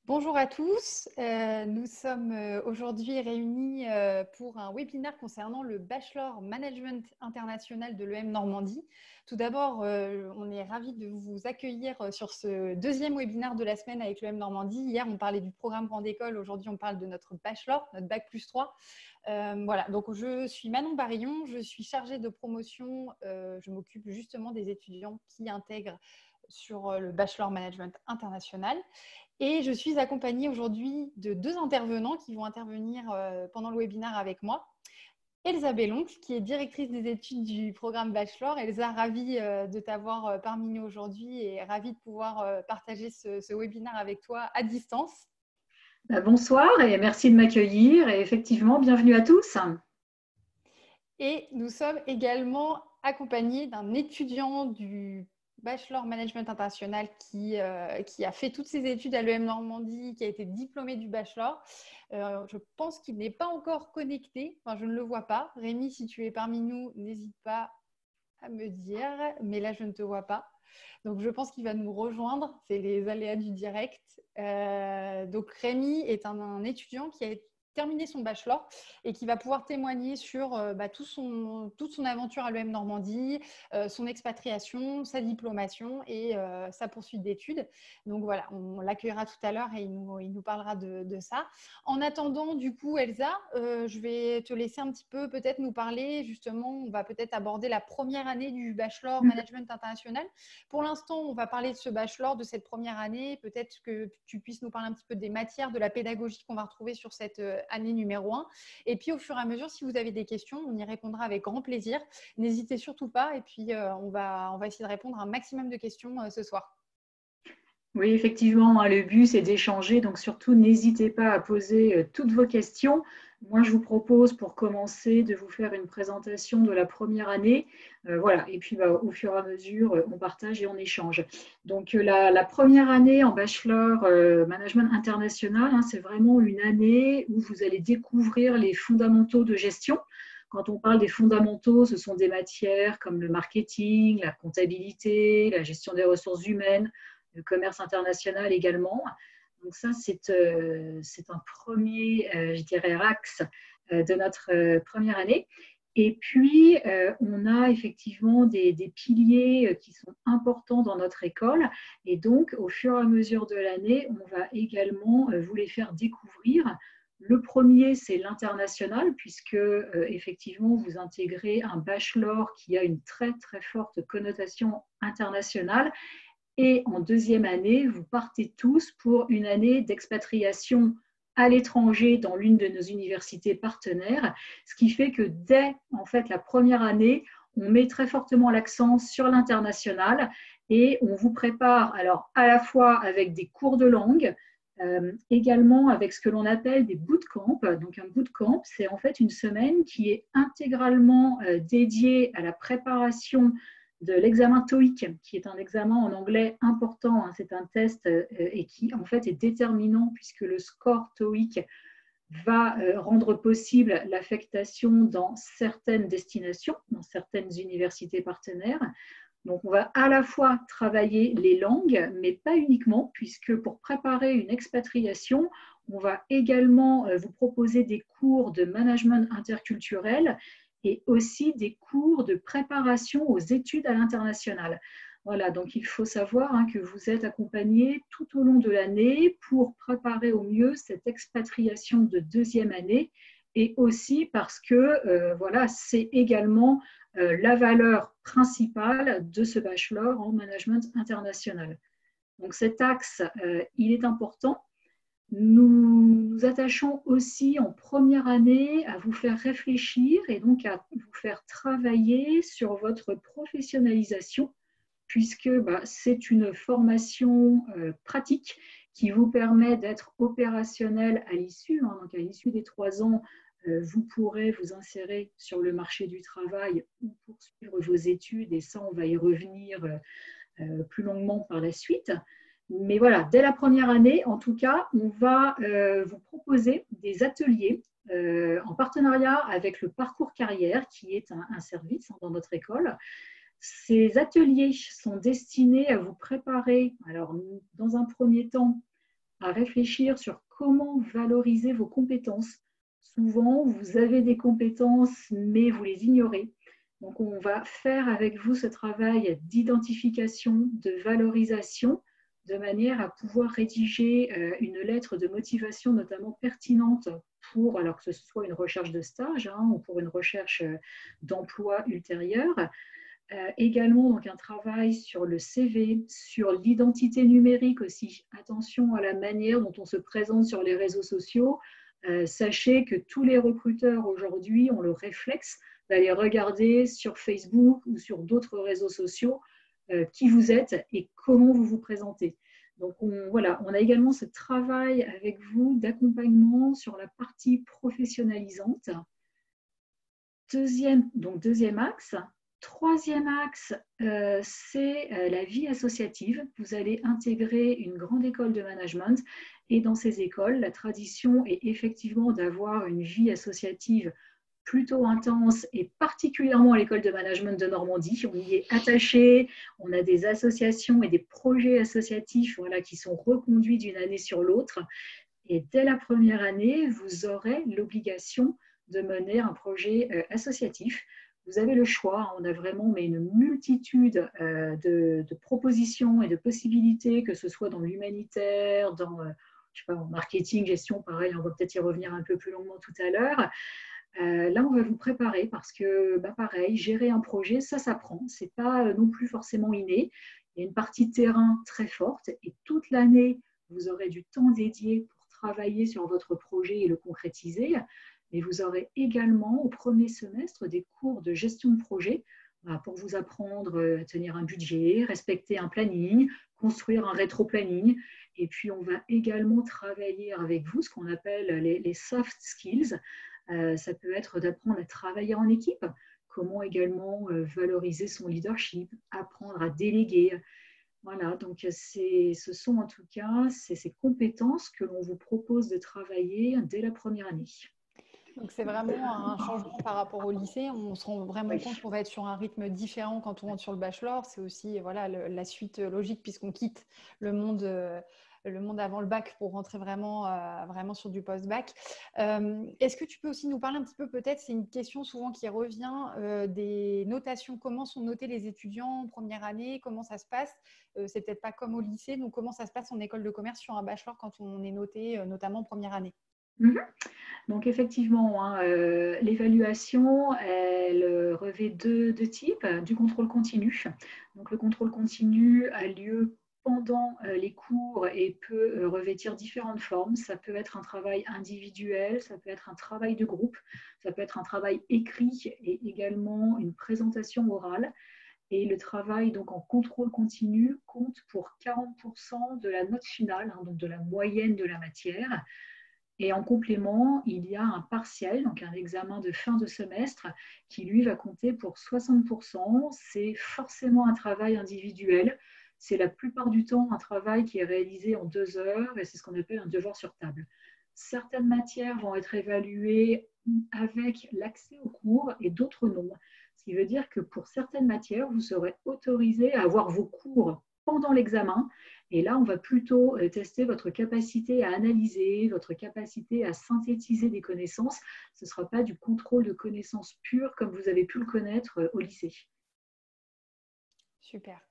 Bonjour à tous, nous sommes aujourd'hui réunis pour un webinaire concernant le Bachelor Management International de l'EM Normandie. Tout d'abord, on est ravis de vous accueillir sur ce deuxième webinaire de la semaine avec l'EM Normandie. Hier, on parlait du programme Grande École, aujourd'hui on parle de notre Bachelor, notre Bac+3. Voilà, donc je suis Manon Barillon, je suis chargée de promotion, je m'occupe justement des étudiants qui intègrent sur le Bachelor Management International. Et je suis accompagnée aujourd'hui de deux intervenants qui vont intervenir pendant le webinaire avec moi. Elsa Bellonc, qui est directrice des études du programme Bachelor. Elsa, ravie de t'avoir parmi nous aujourd'hui et ravie de pouvoir partager ce webinaire avec toi à distance. Bonsoir et merci de m'accueillir et effectivement, bienvenue à tous. Et nous sommes également accompagnés d'un étudiant du Bachelor Management International qui a fait toutes ses études à l'EM Normandie, qui a été diplômé du Bachelor. Je pense qu'il n'est pas encore connecté, enfin je ne le vois pas. Rémi, si tu es parmi nous, n'hésite pas à me dire, mais là je ne te vois pas. Donc je pense qu'il va nous rejoindre, c'est les aléas du direct. Donc Rémi est un étudiant qui a terminé son bachelor et qui va pouvoir témoigner sur toute son aventure à l'EM Normandie, son expatriation, sa diplomation et sa poursuite d'études. Donc voilà, on l'accueillera tout à l'heure et il nous parlera de ça. En attendant, du coup, Elsa, je vais te laisser un petit peu peut-être nous parler, justement, on va peut-être aborder la première année du Bachelor Management International. Pour l'instant, on va parler de ce bachelor, de cette première année. Peut-être que tu puisses nous parler un petit peu des matières, de la pédagogie qu'on va retrouver sur cette année numéro 1. Et puis, au fur et à mesure, si vous avez des questions, on y répondra avec grand plaisir. N'hésitez surtout pas. Et puis, on va essayer de répondre à un maximum de questions ce soir. Oui, effectivement, le but c'est d'échanger, donc surtout n'hésitez pas à poser toutes vos questions. Moi, je vous propose pour commencer de vous faire une présentation de la première année. Voilà, et puis au fur et à mesure, on partage et on échange. Donc la première année en bachelor management international, hein, c'est vraiment une année où vous allez découvrir les fondamentaux de gestion. Quand on parle des fondamentaux, ce sont des matières comme le marketing, la comptabilité, la gestion des ressources humaines, le commerce international également. Donc ça, c'est un premier, je dirais, axe de notre première année. Et puis, on a effectivement des piliers qui sont importants dans notre école. Et donc, au fur et à mesure de l'année, on va également vous les faire découvrir. Le premier, c'est l'international, puisque effectivement, vous intégrez un bachelor qui a une très, très forte connotation internationale. Et en deuxième année, vous partez tous pour une année d'expatriation à l'étranger dans l'une de nos universités partenaires, ce qui fait que dès en fait la première année, on met très fortement l'accent sur l'international et on vous prépare alors à la fois avec des cours de langue, également avec ce que l'on appelle des bootcamps. Donc un bootcamp, c'est en fait une semaine qui est intégralement dédiée à la préparation de l'examen TOEIC, qui est un examen en anglais important. Hein, c'est un test et qui en fait est déterminant puisque le score TOEIC va rendre possible l'affectation dans certaines destinations, dans certaines universités partenaires. Donc, on va à la fois travailler les langues, mais pas uniquement, puisque pour préparer une expatriation, on va également vous proposer des cours de management interculturel et aussi des cours de préparation aux études à l'international. Voilà, donc il faut savoir que vous êtes accompagné tout au long de l'année pour préparer au mieux cette expatriation de deuxième année et aussi parce que voilà, c'est également la valeur principale de ce bachelor en management international. Donc cet axe, il est important. Nous nous attachons aussi en première année à vous faire réfléchir et donc à vous faire travailler sur votre professionnalisation, puisque c'est une formation pratique qui vous permet d'être opérationnel à l'issue. Hein, donc à l'issue des 3 ans, vous pourrez vous insérer sur le marché du travail ou poursuivre vos études, et ça, on va y revenir plus longuement par la suite. Mais voilà, dès la première année, en tout cas, on va vous proposer des ateliers en partenariat avec le parcours carrière, qui est un service dans notre école. Ces ateliers sont destinés à vous préparer, alors dans un premier temps, à réfléchir sur comment valoriser vos compétences. Souvent, vous avez des compétences, mais vous les ignorez. Donc, on va faire avec vous ce travail d'identification, de valorisation, de manière à pouvoir rédiger une lettre de motivation notamment pertinente pour, alors que ce soit une recherche de stage ou pour une recherche d'emploi ultérieure. Également, donc, un travail sur le CV, sur l'identité numérique aussi. Attention à la manière dont on se présente sur les réseaux sociaux. Sachez que tous les recruteurs aujourd'hui ont le réflexe d'aller regarder sur Facebook ou sur d'autres réseaux sociaux qui vous êtes et comment vous vous présentez. Donc, on a également ce travail avec vous d'accompagnement sur la partie professionnalisante. Deuxième axe. Troisième axe, c'est la vie associative. Vous allez intégrer une grande école de management et dans ces écoles, la tradition est effectivement d'avoir une vie associative plutôt intense et particulièrement à l'école de management de Normandie. On y est attaché, on a des associations et des projets associatifs qui sont reconduits d'une année sur l'autre. Et dès la première année, vous aurez l'obligation de mener un projet associatif. Vous avez le choix, on a vraiment une multitude de propositions et de possibilités, que ce soit dans l'humanitaire, en marketing, gestion, pareil, on va peut-être y revenir un peu plus longuement tout à l'heure. Là, on va vous préparer parce que, pareil, gérer un projet, ça s'apprend. Ce n'est pas non plus forcément inné. Il y a une partie terrain très forte et toute l'année, vous aurez du temps dédié pour travailler sur votre projet et le concrétiser. Mais vous aurez également au premier semestre des cours de gestion de projet pour vous apprendre à tenir un budget, respecter un planning, construire un rétro-planning. Et puis, on va également travailler avec vous ce qu'on appelle les soft skills. Ça peut être d'apprendre à travailler en équipe, comment également valoriser son leadership, apprendre à déléguer. Voilà, donc ce sont en tout cas ces compétences que l'on vous propose de travailler dès la première année. Donc, c'est vraiment un changement par rapport au lycée. On se rend vraiment compte qu'on va être sur un rythme différent quand on rentre sur le bachelor. C'est aussi la suite logique puisqu'on quitte le monde avant le bac pour rentrer vraiment sur du post-bac. Est-ce que tu peux aussi nous parler un petit peu, peut-être, c'est une question souvent qui revient, des notations. Comment sont notés les étudiants en première année? Comment ça se passe? C'est peut-être pas comme au lycée. Donc, comment ça se passe en école de commerce sur un bachelor quand on est noté, notamment en première année? Donc effectivement, l'évaluation, elle revêt deux types, du contrôle continu. Donc le contrôle continu a lieu pendant les cours et peut revêtir différentes formes. Ça peut être un travail individuel, ça peut être un travail de groupe, ça peut être un travail écrit et également une présentation orale. Et le travail donc en contrôle continu compte pour 40% de la note finale, donc de la moyenne de la matière. Et en complément, il y a un partiel, donc un examen de fin de semestre, qui lui va compter pour 60%. C'est forcément un travail individuel. C'est la plupart du temps un travail qui est réalisé en 2 heures et c'est ce qu'on appelle un devoir sur table. Certaines matières vont être évaluées avec l'accès aux cours et d'autres non. Ce qui veut dire que pour certaines matières, vous serez autorisé à avoir vos cours pendant l'examen. Et là, on va plutôt tester votre capacité à analyser, votre capacité à synthétiser des connaissances. Ce ne sera pas du contrôle de connaissances pures comme vous avez pu le connaître au lycée. Super.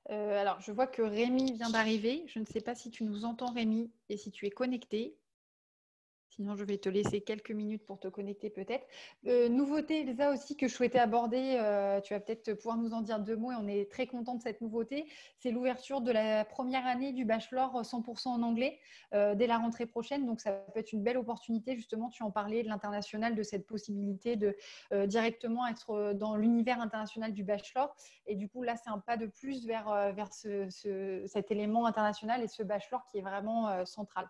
Alors, je vois que Rémi vient d'arriver. Je ne sais pas si tu nous entends, Rémi, et si tu es connecté. Sinon, je vais te laisser quelques minutes pour te connecter peut-être. Nouveauté, Elsa, aussi, que je souhaitais aborder, tu vas peut-être pouvoir nous en dire 2 mots et on est très content de cette nouveauté. C'est l'ouverture de la première année du bachelor 100% en anglais dès la rentrée prochaine. Donc, ça peut être une belle opportunité. Justement, tu en parlais de l'international, de cette possibilité de directement être dans l'univers international du bachelor. Et du coup, là, c'est un pas de plus vers cet élément international et ce bachelor qui est vraiment central.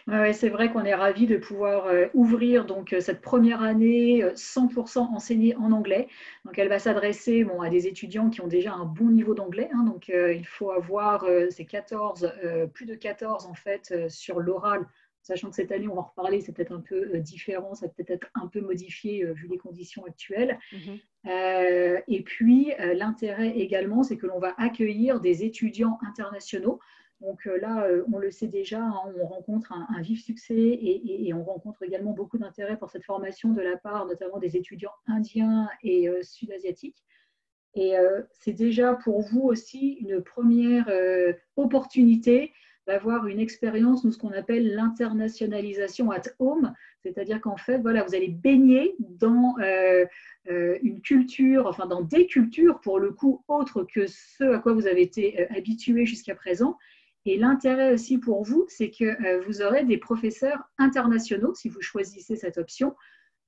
Ouais, c'est vrai qu'on est ravis de pouvoir ouvrir donc cette première année 100% enseignée en anglais. Donc, elle va s'adresser à des étudiants qui ont déjà un bon niveau d'anglais. Donc, il faut avoir plus de 14 en fait sur l'oral. Sachant que cette année, on va en reparler, c'est peut-être un peu différent, ça peut peut-être être un peu modifié vu les conditions actuelles. Et puis, l'intérêt également, c'est que l'on va accueillir des étudiants internationaux. Donc là, on le sait déjà, hein, on rencontre un vif succès et on rencontre également beaucoup d'intérêt pour cette formation de la part notamment des étudiants indiens et sud-asiatiques. Et c'est déjà pour vous aussi une première opportunité d'avoir une expérience, nous, ce qu'on appelle l'internationalisation at home, c'est-à-dire qu'en fait, voilà, vous allez baigner dans une culture, enfin dans des cultures pour le coup autres que ce à quoi vous avez été habitué jusqu'à présent. Et l'intérêt aussi pour vous, c'est que vous aurez des professeurs internationaux si vous choisissez cette option,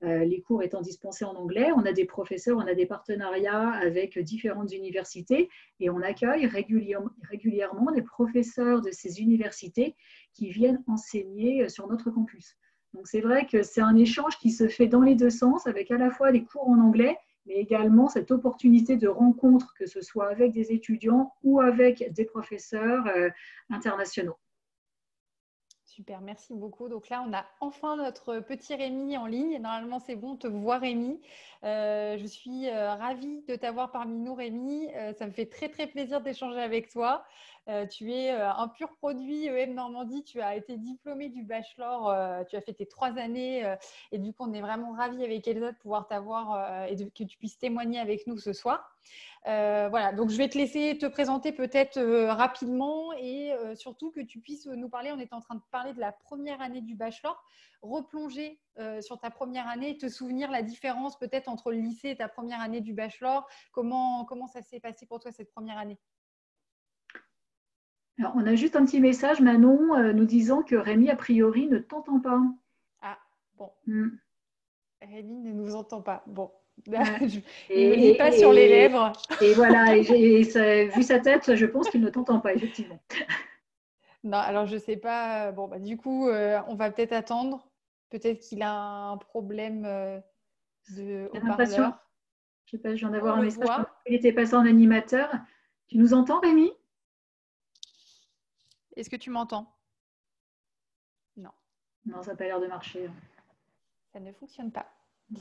les cours étant dispensés en anglais. On a des professeurs, on a des partenariats avec différentes universités et on accueille régulièrement des professeurs de ces universités qui viennent enseigner sur notre campus. Donc c'est vrai que c'est un échange qui se fait dans les deux sens, avec à la fois des cours en anglais, mais également cette opportunité de rencontre, que ce soit avec des étudiants ou avec des professeurs internationaux. Super, merci beaucoup. Donc là, on a enfin notre petit Rémi en ligne. Normalement, c'est bon, on te voit Rémi. Je suis ravie de t'avoir parmi nous, Rémi. Ça me fait très, très plaisir d'échanger avec toi. Tu es un pur produit EM Normandie. Tu as été diplômé du bachelor. Tu as fait tes 3 années. Et du coup, on est vraiment ravis avec Elsa de pouvoir t'avoir et que tu puisses témoigner avec nous ce soir. Voilà, donc je vais te laisser te présenter peut-être rapidement et surtout que tu puisses nous parler. On est en train de parler de la première année du bachelor, replonger sur ta première année et te souvenir la différence peut-être entre le lycée et ta première année du bachelor. Comment ça s'est passé pour toi cette première année? Alors, on a juste un petit message, Manon, nous disant que Rémi, a priori, ne t'entend pas. Ah, bon, Mm. Rémi ne nous entend pas. Bon, Ouais. il ne me dit pas sur les lèvres. Et voilà, vu sa tête, je pense qu'il ne t'entend pas, effectivement. Non, alors je ne sais pas. Bon, bah, du coup, on va peut-être attendre. Peut-être qu'il a un problème de J'ai l'impression, haut-parleur. je ne sais pas, je viens On d'avoir un le message comme voit. quoi il était passé en animateur. Tu nous entends, Rémi? Est-ce que tu m'entends? Non, Non, ça n'a pas l'air de marcher. ça ne fonctionne pas. Non.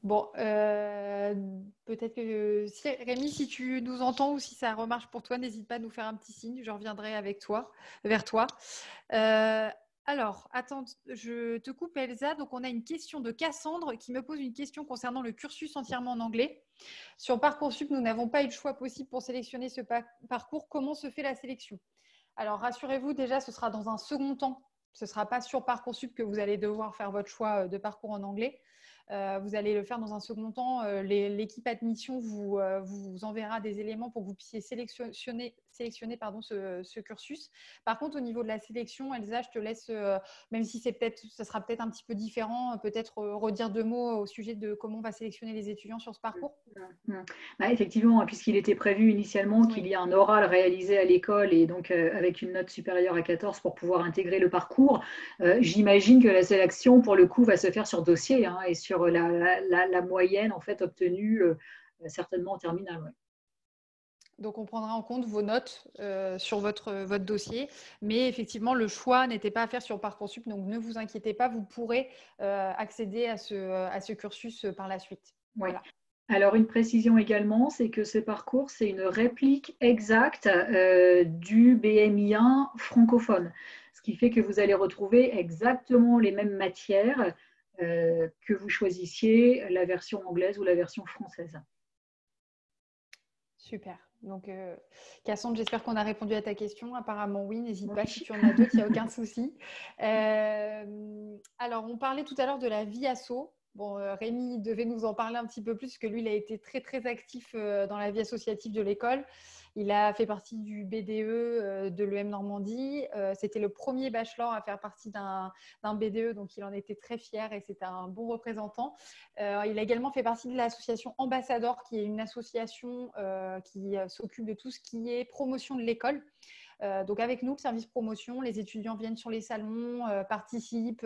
Bon, peut-être que si, Rémi, si tu nous entends ou si ça remarche pour toi, n'hésite pas à nous faire un petit signe. Je reviendrai avec toi, vers toi. Euh, alors, attends, je te coupe, Elsa. Donc, on a une question de Cassandre qui me pose une question concernant le cursus entièrement en anglais. Sur Parcoursup, nous n'avons pas eu de choix possible pour sélectionner ce parcours. Comment se fait la sélection? Alors, rassurez-vous, déjà, ce sera dans un second temps. Ce ne sera pas sur Parcoursup que vous allez devoir faire votre choix de parcours en anglais. Vous allez le faire dans un second temps. L'équipe admission vous enverra des éléments pour que vous puissiez sélectionner ce cursus. Par contre, au niveau de la sélection, Elsa, je te laisse, même si ça sera peut-être un petit peu différent, peut-être redire 2 mots au sujet de comment on va sélectionner les étudiants sur ce parcours. Bah, effectivement, puisqu'il était prévu initialement Oui. qu'il y ait un oral réalisé à l'école et donc avec une note supérieure à 14 pour pouvoir intégrer le parcours, j'imagine que la sélection, pour le coup, va se faire sur dossier, hein, et sur la moyenne en fait obtenue certainement en terminale. Ouais. Donc, on prendra en compte vos notes sur votre dossier. Mais effectivement, le choix n'était pas à faire sur Parcoursup. Donc, ne vous inquiétez pas, vous pourrez accéder à ce cursus par la suite. Ouais. Voilà. Alors, une précision également, c'est que ce parcours, c'est une réplique exacte du BMI1 francophone, ce qui fait que vous allez retrouver exactement les mêmes matières que vous choisissiez la version anglaise ou la version française. Super. Donc, Cassandre, j'espère qu'on a répondu à ta question. Apparemment, oui. N'hésite pas si Oui. tu en as d'autres, il n'y a aucun souci. Alors, on parlait tout à l'heure de la vie asso. Bon, Rémi devait nous en parler un petit peu plus, parce que lui, il a été très, très actif dans la vie associative de l'école. Il a fait partie du BDE de l'EM Normandie. C'était le premier bachelor à faire partie d'un BDE, donc il en était très fier et c'était un bon représentant. Il a également fait partie de l'association Ambassador, qui est une association qui s'occupe de tout ce qui est promotion de l'école. Donc avec nous, le service promotion, les étudiants viennent sur les salons, participent,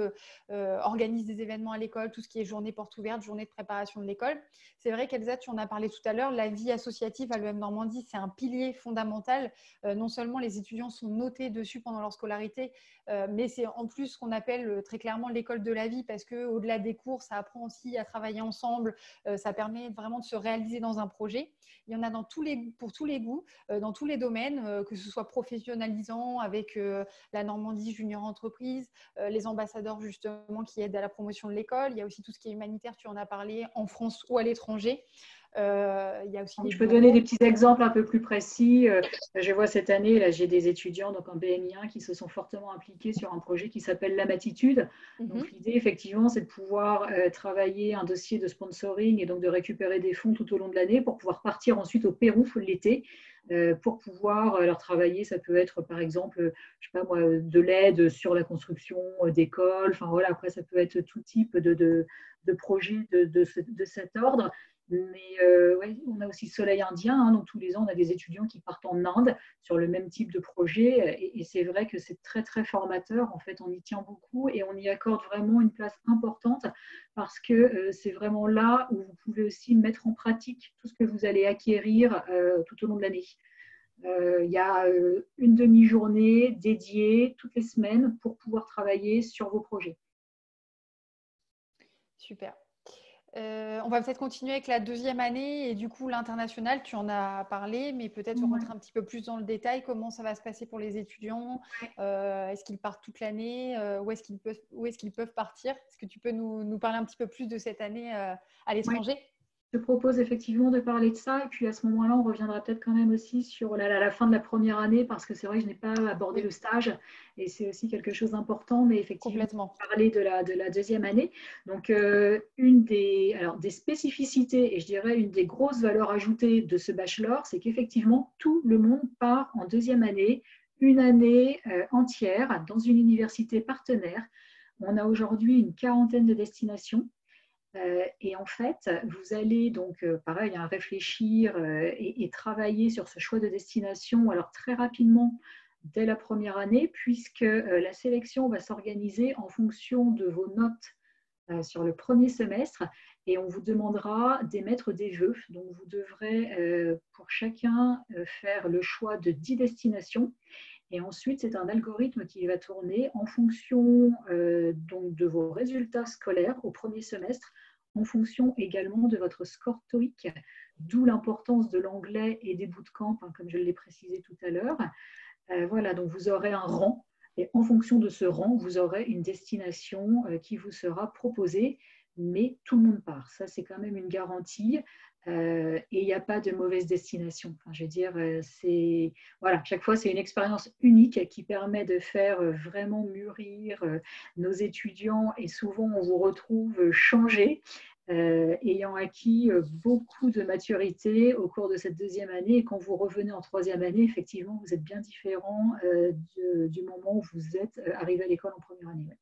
organisent des événements à l'école, tout ce qui est journée porte ouverte, journée de préparation de l'école. C'est vrai qu'Elsa, tu en as parlé tout à l'heure, la vie associative à l'EM Normandie, c'est un pilier fondamental. Non seulement les étudiants sont notés dessus pendant leur scolarité, mais c'est en plus ce qu'on appelle très clairement l'école de la vie, parce qu'au-delà des cours, ça apprend aussi à travailler ensemble, ça permet vraiment de se réaliser dans un projet. Il y en a pour tous les goûts, dans tous les domaines, que ce soit professionnel, régionalisant avec la Normandie Junior Entreprise, les ambassadeurs justement qui aident à la promotion de l'école. Il y a aussi tout ce qui est humanitaire, tu en as parlé, en France ou à l'étranger. Il y a aussi les Je peux bureaux. donner des petits exemples un peu plus précis. Je vois cette année, là, j'ai des étudiants donc en BMI1 qui se sont fortement impliqués sur un projet qui s'appelle l'Amatitude. Donc l'idée, effectivement, c'est de pouvoir travailler un dossier de sponsoring et donc de récupérer des fonds tout au long de l'année pour pouvoir partir ensuite au Pérou l'été pour pouvoir leur travailler. Ça peut être, par exemple, je sais pas moi, de l'aide sur la construction d'écoles. Enfin voilà, après, ça peut être tout type de projets de cet ordre. Mais ouais, on a aussi Soleil Indien, hein, donc tous les ans, on a des étudiants qui partent en Inde sur le même type de projet. Et c'est vrai que c'est très, très formateur. En fait, on y tient beaucoup et on y accorde vraiment une place importante parce que c'est vraiment là où vous pouvez aussi mettre en pratique tout ce que vous allez acquérir tout au long de l'année. Il y a une demi-journée dédiée toutes les semaines pour pouvoir travailler sur vos projets. Super. On va peut-être continuer avec la deuxième année et du coup l'international, tu en as parlé, mais peut-être rentrer un petit peu plus dans le détail, comment ça va se passer pour les étudiants, est-ce qu'ils partent toute l'année, où est-ce qu'ils peuvent partir? Est-ce que tu peux nous parler un petit peu plus de cette année à l'étranger? Je propose effectivement de parler de ça et puis à ce moment-là, on reviendra peut-être quand même aussi sur la fin de la première année parce que c'est vrai que je n'ai pas abordé le stage et c'est aussi quelque chose d'important, mais effectivement, parler de la deuxième année. Donc, une des spécificités et je dirais une des grosses valeurs ajoutées de ce bachelor, c'est qu'effectivement, tout le monde part en deuxième année, une année entière dans une université partenaire. On a aujourd'hui une quarantaine de destinations. Et en fait, vous allez donc, pareil, réfléchir et travailler sur ce choix de destination, alors très rapidement dès la première année, puisque la sélection va s'organiser en fonction de vos notes sur le premier semestre et on vous demandera d'émettre des vœux. Donc, vous devrez pour chacun faire le choix de 10 destinations. Et ensuite, c'est un algorithme qui va tourner en fonction donc de vos résultats scolaires au premier semestre, en fonction également de votre score TOEIC, d'où l'importance de l'anglais et des bootcamps, hein, comme je l'ai précisé tout à l'heure. Voilà, donc vous aurez un rang, et en fonction de ce rang, vous aurez une destination qui vous sera proposée, mais tout le monde part. Ça, c'est quand même une garantie. Et il n'y a pas de mauvaise destination. Enfin, je veux dire, voilà, chaque fois, c'est une expérience unique qui permet de faire vraiment mûrir nos étudiants et souvent, on vous retrouve changé, ayant acquis beaucoup de maturité au cours de cette deuxième année. Et quand vous revenez en troisième année, effectivement, vous êtes bien différent du moment où vous êtes arrivé à l'école en première année. Ouais.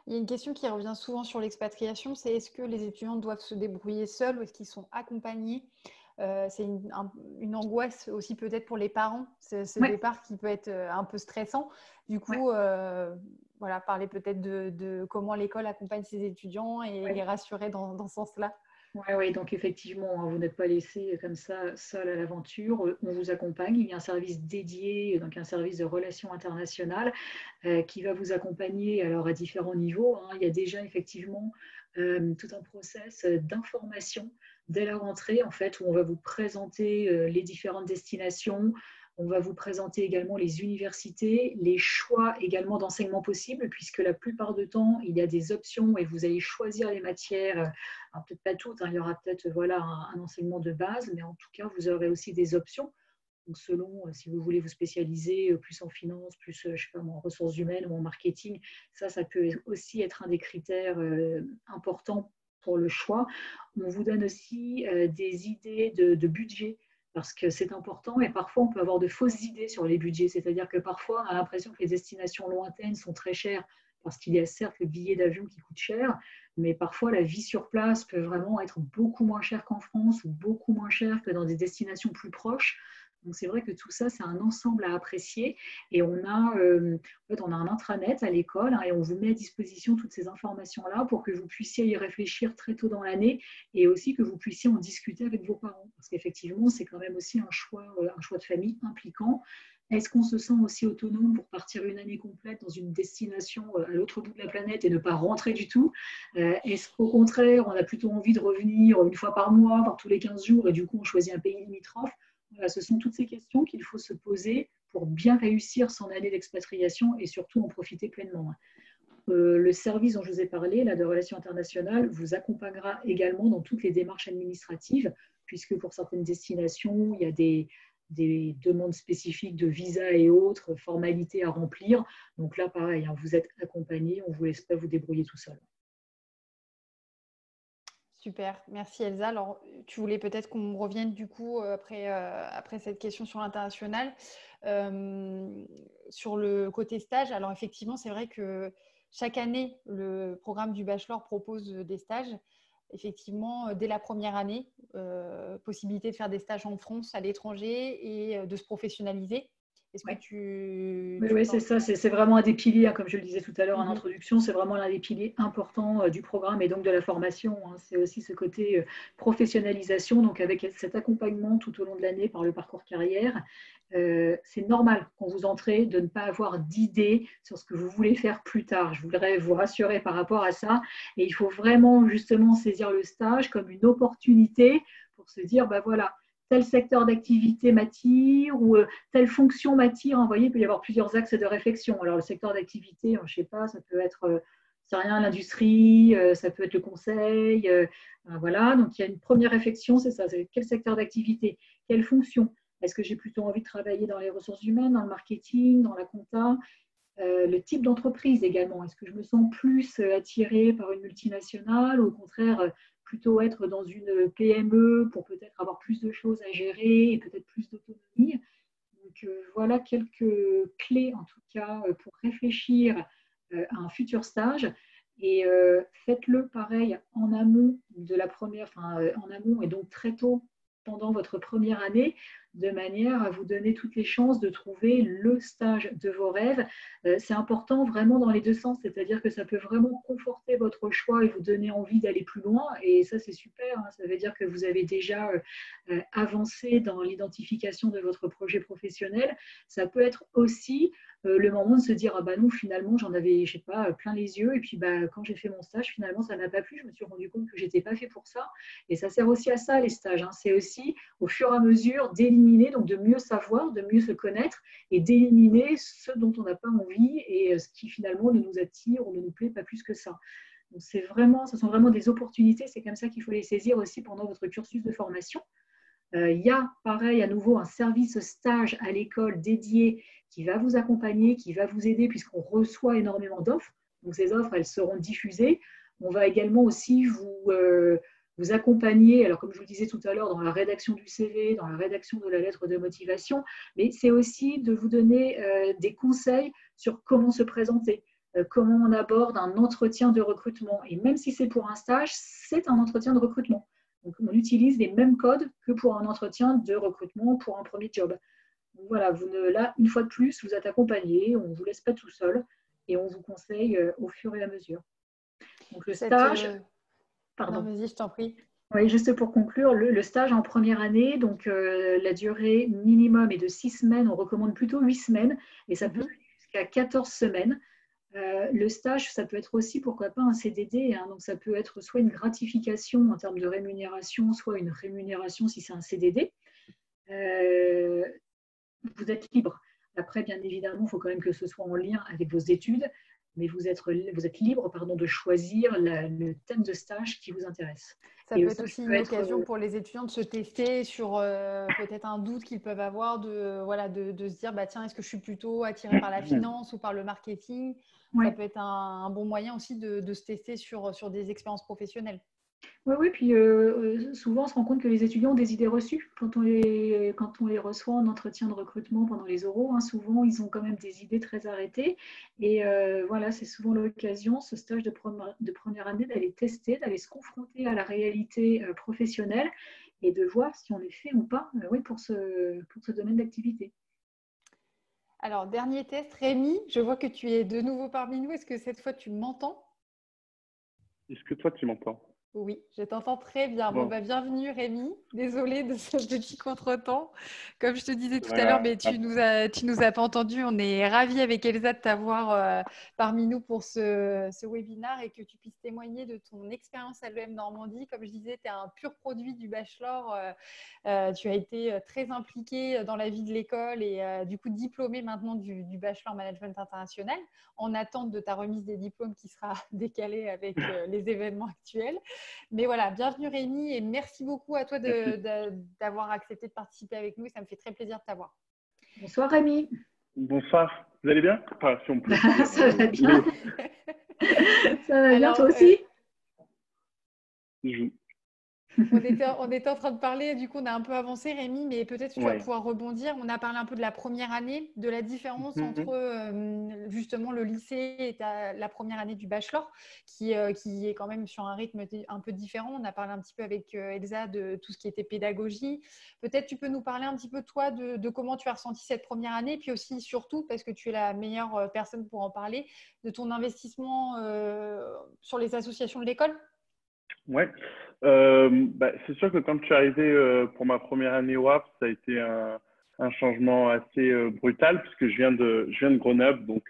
Il y a une question qui revient souvent sur l'expatriation, c'est est-ce que les étudiants doivent se débrouiller seuls ou est-ce qu'ils sont accompagnés? C'est une angoisse aussi peut-être pour les parents, ce départ qui peut être un peu stressant. Du coup, voilà, parler peut-être de comment l'école accompagne ses étudiants et les rassurer dans ce sens-là. Oui, donc effectivement, vous n'êtes pas laissé comme ça seul à l'aventure. On vous accompagne. Il y a un service dédié, donc un service de relations internationales qui va vous accompagner alors à différents niveaux. Il y a déjà effectivement tout un process d'information dès la rentrée, en fait, où on va vous présenter les différentes destinations. On va vous présenter également les universités, les choix également d'enseignement possibles, puisque la plupart du temps, il y a des options et vous allez choisir les matières. Alors, peut-être pas toutes, il y aura peut-être voilà, un enseignement de base, mais en tout cas, vous aurez aussi des options. Donc, selon si vous voulez vous spécialiser plus en finance, plus je sais pas, en ressources humaines ou en marketing, ça peut aussi être un des critères importants pour le choix. On vous donne aussi des idées de budget parce que c'est important et parfois on peut avoir de fausses idées sur les budgets, c'est-à-dire que parfois on a l'impression que les destinations lointaines sont très chères parce qu'il y a certes le billet d'avion qui coûte cher, mais parfois la vie sur place peut vraiment être beaucoup moins chère qu'en France ou beaucoup moins chère que dans des destinations plus proches. Donc c'est vrai que tout ça, c'est un ensemble à apprécier et on a un intranet à l'école et on vous met à disposition toutes ces informations-là pour que vous puissiez y réfléchir très tôt dans l'année et aussi que vous puissiez en discuter avec vos parents parce qu'effectivement, c'est quand même aussi un choix de famille impliquant. Est-ce qu'on se sent aussi autonome pour partir une année complète dans une destination à l'autre bout de la planète et ne pas rentrer du tout? Est-ce qu'au contraire, on a plutôt envie de revenir une fois par mois, par tous les 15 jours et du coup, on choisit un pays limitrophe? Voilà, ce sont toutes ces questions qu'il faut se poser pour bien réussir son année d'expatriation et surtout en profiter pleinement. Le service dont je vous ai parlé, là, de relations internationales, vous accompagnera également dans toutes les démarches administratives, puisque pour certaines destinations, il y a des demandes spécifiques de visa et autres formalités à remplir. Donc là, pareil, hein, vous êtes accompagné, on ne vous laisse pas vous débrouiller tout seul. Super, merci Elsa. Alors, tu voulais peut-être qu'on revienne du coup après cette question sur l'international, sur le côté stage. Alors effectivement, c'est vrai que chaque année, le programme du bachelor propose des stages. Effectivement, dès la première année, possibilité de faire des stages en France, à l'étranger et de se professionnaliser. Est-ce que Ouais. tu Oui, c'est ça, c'est vraiment un des piliers, hein, comme je le disais tout à l'heure en Mhm. introduction, c'est vraiment l'un des piliers importants du programme et donc de la formation. Hein. C'est aussi ce côté professionnalisation, donc avec cet accompagnement tout au long de l'année par le parcours carrière. C'est normal quand vous entrez de ne pas avoir d'idée sur ce que vous voulez faire plus tard. Je voudrais vous rassurer par rapport à ça. Et il faut vraiment justement saisir le stage comme une opportunité pour se dire, bah voilà, tel secteur d'activité m'attire ou telle fonction m'attire. Vous voyez, il peut y avoir plusieurs axes de réflexion. Alors, le secteur d'activité, je ne sais pas, ça peut être, c'est rien, l'industrie, ça peut être le conseil. Voilà, donc il y a une première réflexion, c'est ça, c'est quel secteur d'activité, quelle fonction. Est-ce que j'ai plutôt envie de travailler dans les ressources humaines, dans le marketing, dans la compta, le type d'entreprise également. Est-ce que je me sens plus attirée par une multinationale ou au contraire plutôt être dans une PME pour peut-être avoir plus de choses à gérer et peut-être plus d'autonomie. Donc voilà quelques clés en tout cas pour réfléchir à un futur stage. Et faites-le pareil en amont de la première, en amont et donc très tôt pendant votre première année, de manière à vous donner toutes les chances de trouver le stage de vos rêves. C'est important vraiment dans les deux sens, c'est-à-dire que ça peut vraiment conforter votre choix et vous donner envie d'aller plus loin. Et ça, c'est super. Hein. Ça veut dire que vous avez déjà avancé dans l'identification de votre projet professionnel. Ça peut être aussi le moment de se dire ah bah non, finalement j'en avais, je sais pas, plein les yeux et puis bah quand j'ai fait mon stage finalement ça m'a pas plu, je me suis rendu compte que j'étais pas fait pour ça. Et ça sert aussi à ça les stages, hein. C'est aussi au fur et à mesure d'éliminer, donc de mieux savoir, de mieux se connaître et d'éliminer ce dont on n'a pas envie et ce qui finalement ne nous attire ou ne nous plaît pas plus que ça. Donc c'est vraiment, ce sont vraiment des opportunités, c'est comme ça qu'il faut les saisir aussi pendant votre cursus de formation. Il y a, pareil, à nouveau, un service stage à l'école dédié qui va vous accompagner, qui va vous aider puisqu'on reçoit énormément d'offres. Donc, ces offres, elles seront diffusées. On va également aussi vous accompagner, alors comme je vous le disais tout à l'heure, dans la rédaction du CV, dans la rédaction de la lettre de motivation, mais c'est aussi de vous donner des conseils sur comment se présenter, comment on aborde un entretien de recrutement. Et même si c'est pour un stage, c'est un entretien de recrutement. Donc, on utilise les mêmes codes que pour un entretien de recrutement pour un premier job. Donc, voilà, là, une fois de plus, vous êtes accompagné, on ne vous laisse pas tout seul et on vous conseille au fur et à mesure. Donc, le stage, Non, pardon. vas-y, je t'en prie. Oui, juste pour conclure, le stage en première année, donc la durée minimum est de 6 semaines, on recommande plutôt 8 semaines et ça peut aller jusqu'à 14 semaines. Le stage, ça peut être aussi, pourquoi pas, un CDD. Hein, donc, ça peut être soit une gratification en termes de rémunération, soit une rémunération si c'est un CDD. Vous êtes libre. Après, bien évidemment, il faut quand même que ce soit en lien avec vos études, mais vous êtes libre de choisir le thème de stage qui vous intéresse. Ça Et peut le être stage aussi peut une être occasion pour les étudiants de se tester sur peut-être un doute qu'ils peuvent avoir de se dire bah, tiens, est-ce que je suis plutôt attirée par la finance ou par le marketing. Ça ouais. peut être un bon moyen aussi de se tester sur des expériences professionnelles. Oui, oui, puis souvent on se rend compte que les étudiants ont des idées reçues quand on les reçoit en entretien de recrutement pendant les oraux. Hein, souvent, ils ont quand même des idées très arrêtées. Et voilà, c'est souvent l'occasion, ce stage de première année, d'aller tester, d'aller se confronter à la réalité professionnelle et de voir si on est fait ou pas oui, pour ce domaine d'activité. Alors, dernier test, Rémi, je vois que tu es de nouveau parmi nous. Est-ce que cette fois tu m'entends? Est-ce que toi, tu m'entends? Oui, je t'entends très bien. Bon, Bon, bah, bienvenue Rémi. Désolée de ce petit contretemps. Comme je te disais c'est tout pas à l'heure, mais grave. tu nous as pas entendu. On est ravis avec Elsa de t'avoir parmi nous pour ce webinaire et que tu puisses témoigner de ton expérience à l'EM Normandie. Comme je disais, tu es un pur produit du bachelor. Tu as été très impliqué dans la vie de l'école et du coup diplômé maintenant du bachelor management international en attente de ta remise des diplômes qui sera décalée avec les événements actuels. Mais voilà, bienvenue Rémi et merci beaucoup à toi Merci. d'avoir accepté de participer avec nous. Ça me fait très plaisir de t'avoir. Bonsoir Rémi. Bonsoir. Vous allez bien? Enfin, si on peut se dire, Ça va bien. les... Ça va bien, Alors, toi aussi? je- on était en train de parler, du coup, on a un peu avancé, Rémi, mais peut-être que tu vas Ouais. pouvoir rebondir. On a parlé un peu de la première année, de la différence entre Mhm. justement le lycée et la première année du bachelor, qui est quand même sur un rythme un peu différent. On a parlé un petit peu avec Elsa de tout ce qui était pédagogie. Peut-être tu peux nous parler un petit peu, toi, de comment tu as ressenti cette première année, puis aussi, surtout, parce que tu es la meilleure personne pour en parler, de ton investissement sur les associations de l'école. Ouais. Bah, c'est sûr que quand je suis arrivé pour ma première année au Havre, ça a été un changement assez brutal puisque je viens de Grenoble, donc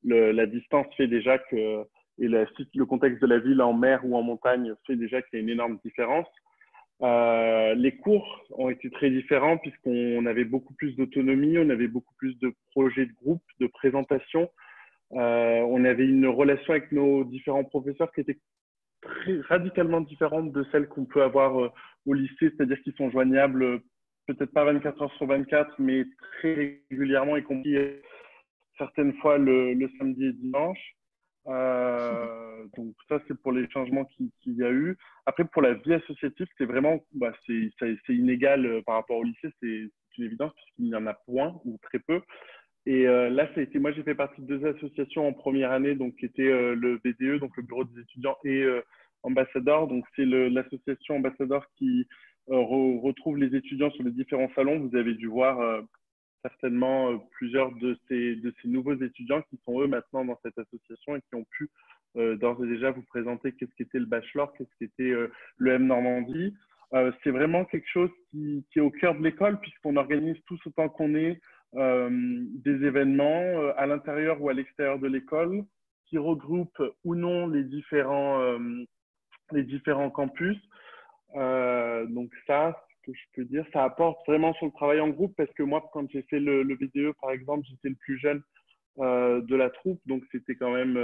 la distance fait déjà que et le contexte de la ville en mer ou en montagne fait déjà qu'il y a une énorme différence. Les cours ont été très différents puisqu'on avait beaucoup plus d'autonomie, on avait beaucoup plus de projets de groupe, de présentation. On avait une relation avec nos différents professeurs qui était radicalement différente de celle qu'on peut avoir au lycée, c'est-à-dire qu'ils sont joignables peut-être pas 24 heures sur 24, mais très régulièrement, y compris certaines fois le samedi et dimanche. Donc ça, c'est pour les changements qu'il y a eu. Après, pour la vie associative, c'est vraiment, bah, c'est inégal par rapport au lycée, c'est une évidence puisqu'il y en a point ou très peu. Et là, ça a été, moi, j'ai fait partie de deux associations en première année, donc qui étaient le BDE, donc le Bureau des étudiants, et Ambassadeur. Donc c'est l'association Ambassadeur qui retrouve les étudiants sur les différents salons. Vous avez dû voir certainement plusieurs de ces nouveaux étudiants qui sont eux maintenant dans cette association et qui ont pu d'ores et déjà vous présenter qu'est-ce qu'était le bachelor, qu'est-ce qu'était l'EM Normandie. C'est vraiment quelque chose qui est au cœur de l'école puisqu'on organise tous autant qu'on est des événements à l'intérieur ou à l'extérieur de l'école qui regroupent ou non les différents campus. Donc ça, ce que je peux dire, ça apporte vraiment sur le travail en groupe parce que moi, quand j'ai fait le BDE, par exemple, j'étais le plus jeune de la troupe, donc c'était quand même,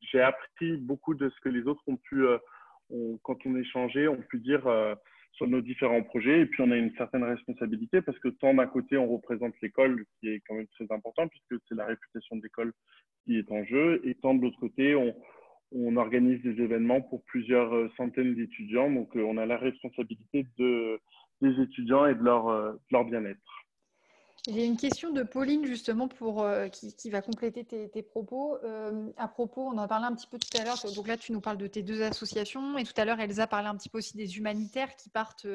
j'ai appris beaucoup de ce que les autres ont pu, quand on échangeait, ont pu dire sur nos différents projets. Et puis on a une certaine responsabilité parce que tant d'un côté on représente l'école, qui est quand même très important puisque c'est la réputation de l'école qui est en jeu, et tant de l'autre côté on organise des événements pour plusieurs centaines d'étudiants. Donc on a la responsabilité des étudiants et de leur bien-être. J'ai une question de Pauline justement qui va compléter tes propos. À propos, on en parlait un petit peu tout à l'heure. Donc là, tu nous parles de tes deux associations et tout à l'heure, Elsa parlait un petit peu aussi des humanitaires qui partent,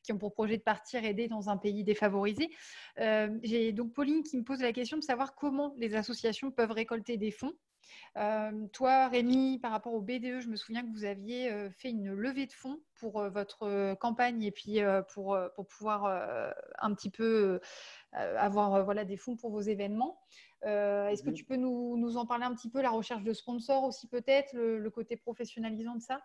qui ont pour projet de partir aider dans un pays défavorisé. J'ai donc Pauline qui me pose la question de savoir comment les associations peuvent récolter des fonds. Toi, Rémi, par rapport au BDE, je me souviens que vous aviez fait une levée de fonds pour votre campagne et puis pour pouvoir un petit peu avoir voilà, des fonds pour vos événements. Est-ce que tu peux nous en parler un petit peu, la recherche de sponsors aussi peut-être, le côté professionnalisant de ça?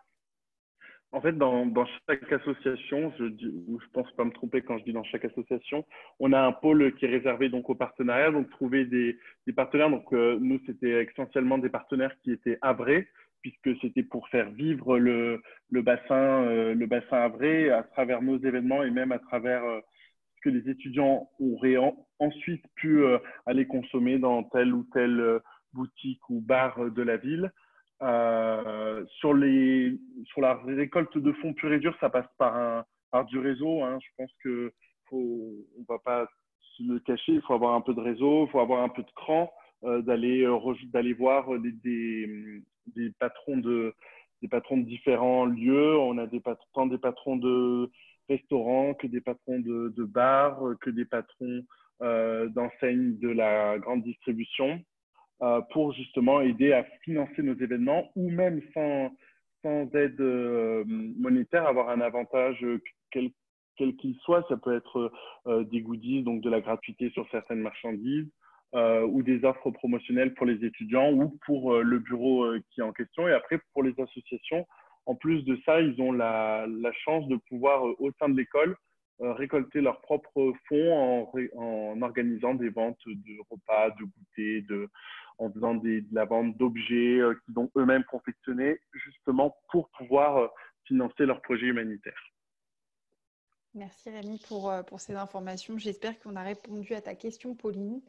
En fait, dans chaque association, je pense pas me tromper quand je dis dans chaque association, on a un pôle qui est réservé donc aux partenariats, donc trouver des partenaires. Donc nous, c'était essentiellement des partenaires qui étaient havrés, puisque c'était pour faire vivre le le bassin havré à travers nos événements et même à travers ce que les étudiants auraient ensuite pu aller consommer dans telle ou telle boutique ou bar de la ville. Sur la récolte de fonds pur et dur, ça passe par du réseau. Hein. Je pense que on va pas se le cacher. Il faut avoir un peu de réseau, il faut avoir un peu de cran, d'aller voir des patrons des patrons de différents lieux. On a tant des patrons de restaurants que des patrons de bars, que des patrons d'enseignes de la grande distribution pour justement aider à financer nos événements ou même sans aide monétaire, avoir un avantage quel qu'il soit. Ça peut être des goodies, donc de la gratuité sur certaines marchandises, ou des offres promotionnelles pour les étudiants ou pour le bureau qui est en question. Et après, pour les associations, en plus de ça, ils ont la chance de pouvoir, au sein de l'école, récolter leurs propres fonds en organisant des ventes de repas, de goûters, en faisant de la vente d'objets qu'ils ont eux-mêmes confectionnés, justement pour pouvoir financer leurs projets humanitaires. Merci Rémi pour ces informations. J'espère qu'on a répondu à ta question, Pauline.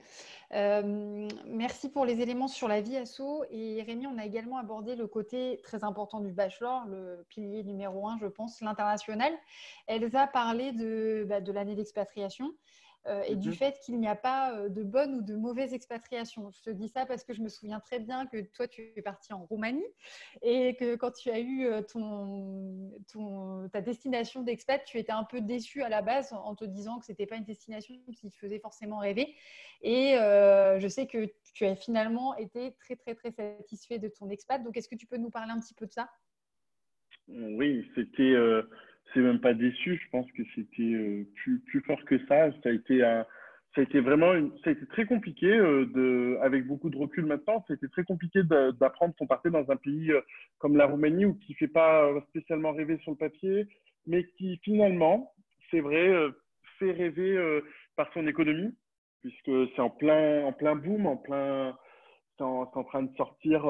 Merci pour les éléments sur la vie asso. Et Rémi, on a également abordé le côté très important du bachelor, le pilier numéro 1, je pense, l'international. Elsa parlait de l'année d'expatriation. Et du fait qu'il n'y a pas de bonne ou de mauvaise expatriation. Je te dis ça parce que je me souviens très bien que toi, tu es partie en Roumanie et que quand tu as eu ta destination d'expat, tu étais un peu déçue à la base en te disant que ce n'était pas une destination qui te faisait forcément rêver. Et je sais que tu as finalement été très, très, très satisfait de ton expat. Donc, est-ce que tu peux nous parler un petit peu de ça ? Oui, c'était... c'est même pas déçu, je pense que c'était plus fort que ça. Ça a été vraiment ça a été très compliqué avec beaucoup de recul maintenant. Ça a été très compliqué d'apprendre qu'on partait dans un pays comme la Roumanie ou qui fait pas spécialement rêver sur le papier, mais qui finalement, c'est vrai, fait rêver par son économie, puisque c'est en plein boom, c'est en train de sortir.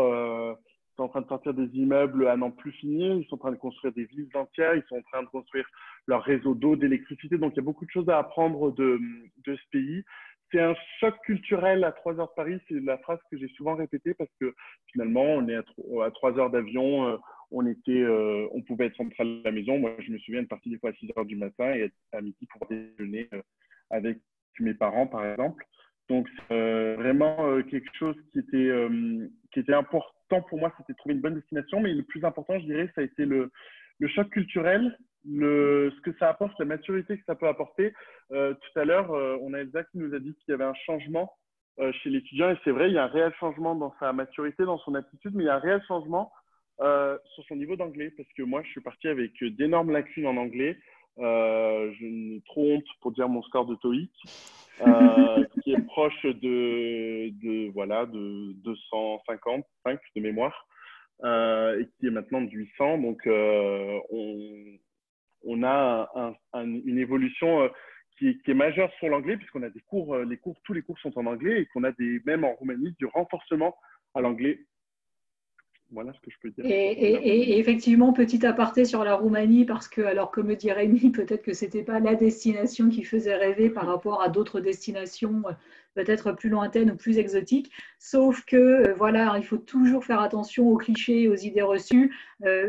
Sont en train de sortir des immeubles à n'en plus finir, ils sont en train de construire des villes entières, ils sont en train de construire leur réseau d'eau, d'électricité. Donc, il y a beaucoup de choses à apprendre de ce pays. C'est un choc culturel à 3 heures de Paris. C'est la phrase que j'ai souvent répétée parce que finalement, on est à 3 heures d'avion. On pouvait être central à la maison. Moi, je me souviens de partir des fois à 6 heures du matin et être à midi pour déjeuner avec mes parents, par exemple. Donc, vraiment quelque chose qui était important pour moi, c'était de trouver une bonne destination. Mais le plus important, je dirais, ça a été le choc culturel, ce que ça apporte, la maturité que ça peut apporter. Tout à l'heure, on a Elsa qui nous a dit qu'il y avait un changement chez l'étudiant. Et c'est vrai, il y a un réel changement dans sa maturité, dans son attitude, mais il y a un réel changement sur son niveau d'anglais. Parce que moi, je suis parti avec d'énormes lacunes en anglais. Je n'ai trop honte pour dire mon score de TOEIC. Qui est proche de 255 de mémoire et qui est maintenant de 800. Donc, on a une évolution qui est majeure sur l'anglais puisqu'on a des cours, tous les cours sont en anglais et qu'on a même en Roumanie du renforcement à l'anglais. Voilà ce que je peux dire. Et effectivement, petit aparté sur la Roumanie, parce que, alors comme le dit Rémi, peut-être que ce n'était pas la destination qui faisait rêver par rapport à d'autres destinations peut-être plus lointaines ou plus exotiques. Sauf que, voilà, il faut toujours faire attention aux clichés, aux idées reçues.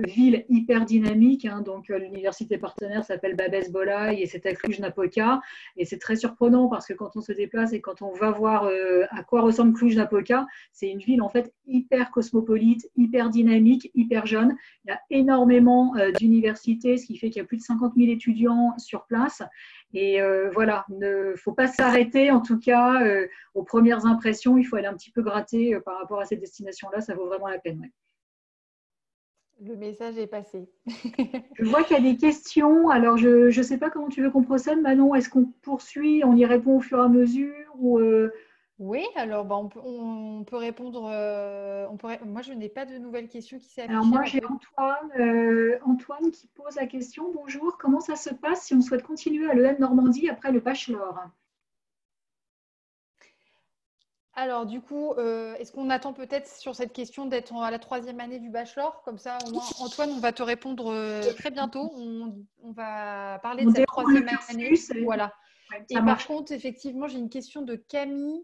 Ville hyper dynamique, hein, donc l'université partenaire s'appelle Babes Bolai et c'est à Cluj-Napoca. Et c'est très surprenant parce que quand on se déplace et quand on va voir à quoi ressemble Cluj-Napoca, c'est une ville en fait hyper cosmopolite, hyper dynamique, hyper jeune. Il y a énormément d'universités, ce qui fait qu'il y a plus de 50 000 étudiants sur place. Et voilà, il ne faut pas s'arrêter, en tout cas, aux premières impressions. Il faut aller un petit peu gratter par rapport à ces destinations-là. Ça vaut vraiment la peine. Ouais. Le message est passé. Je vois qu'il y a des questions. Alors, je ne sais pas comment tu veux qu'on procède, Manon. Est-ce qu'on poursuit, on y répond au fur et à mesure ou Oui, alors on peut répondre. Moi, je n'ai pas de nouvelles questions qui s'affichent. Alors moi, j'ai Antoine qui pose la question. Bonjour, comment ça se passe si on souhaite continuer à l'EM Normandie après le bachelor? Alors du coup, est-ce qu'on attend peut-être sur cette question d'être à la 3e année du bachelor? Comme ça, au moins, Antoine, on va te répondre très bientôt. On va parler de cette 3e année. Voilà. Ouais, et par contre, effectivement, j'ai une question de Camille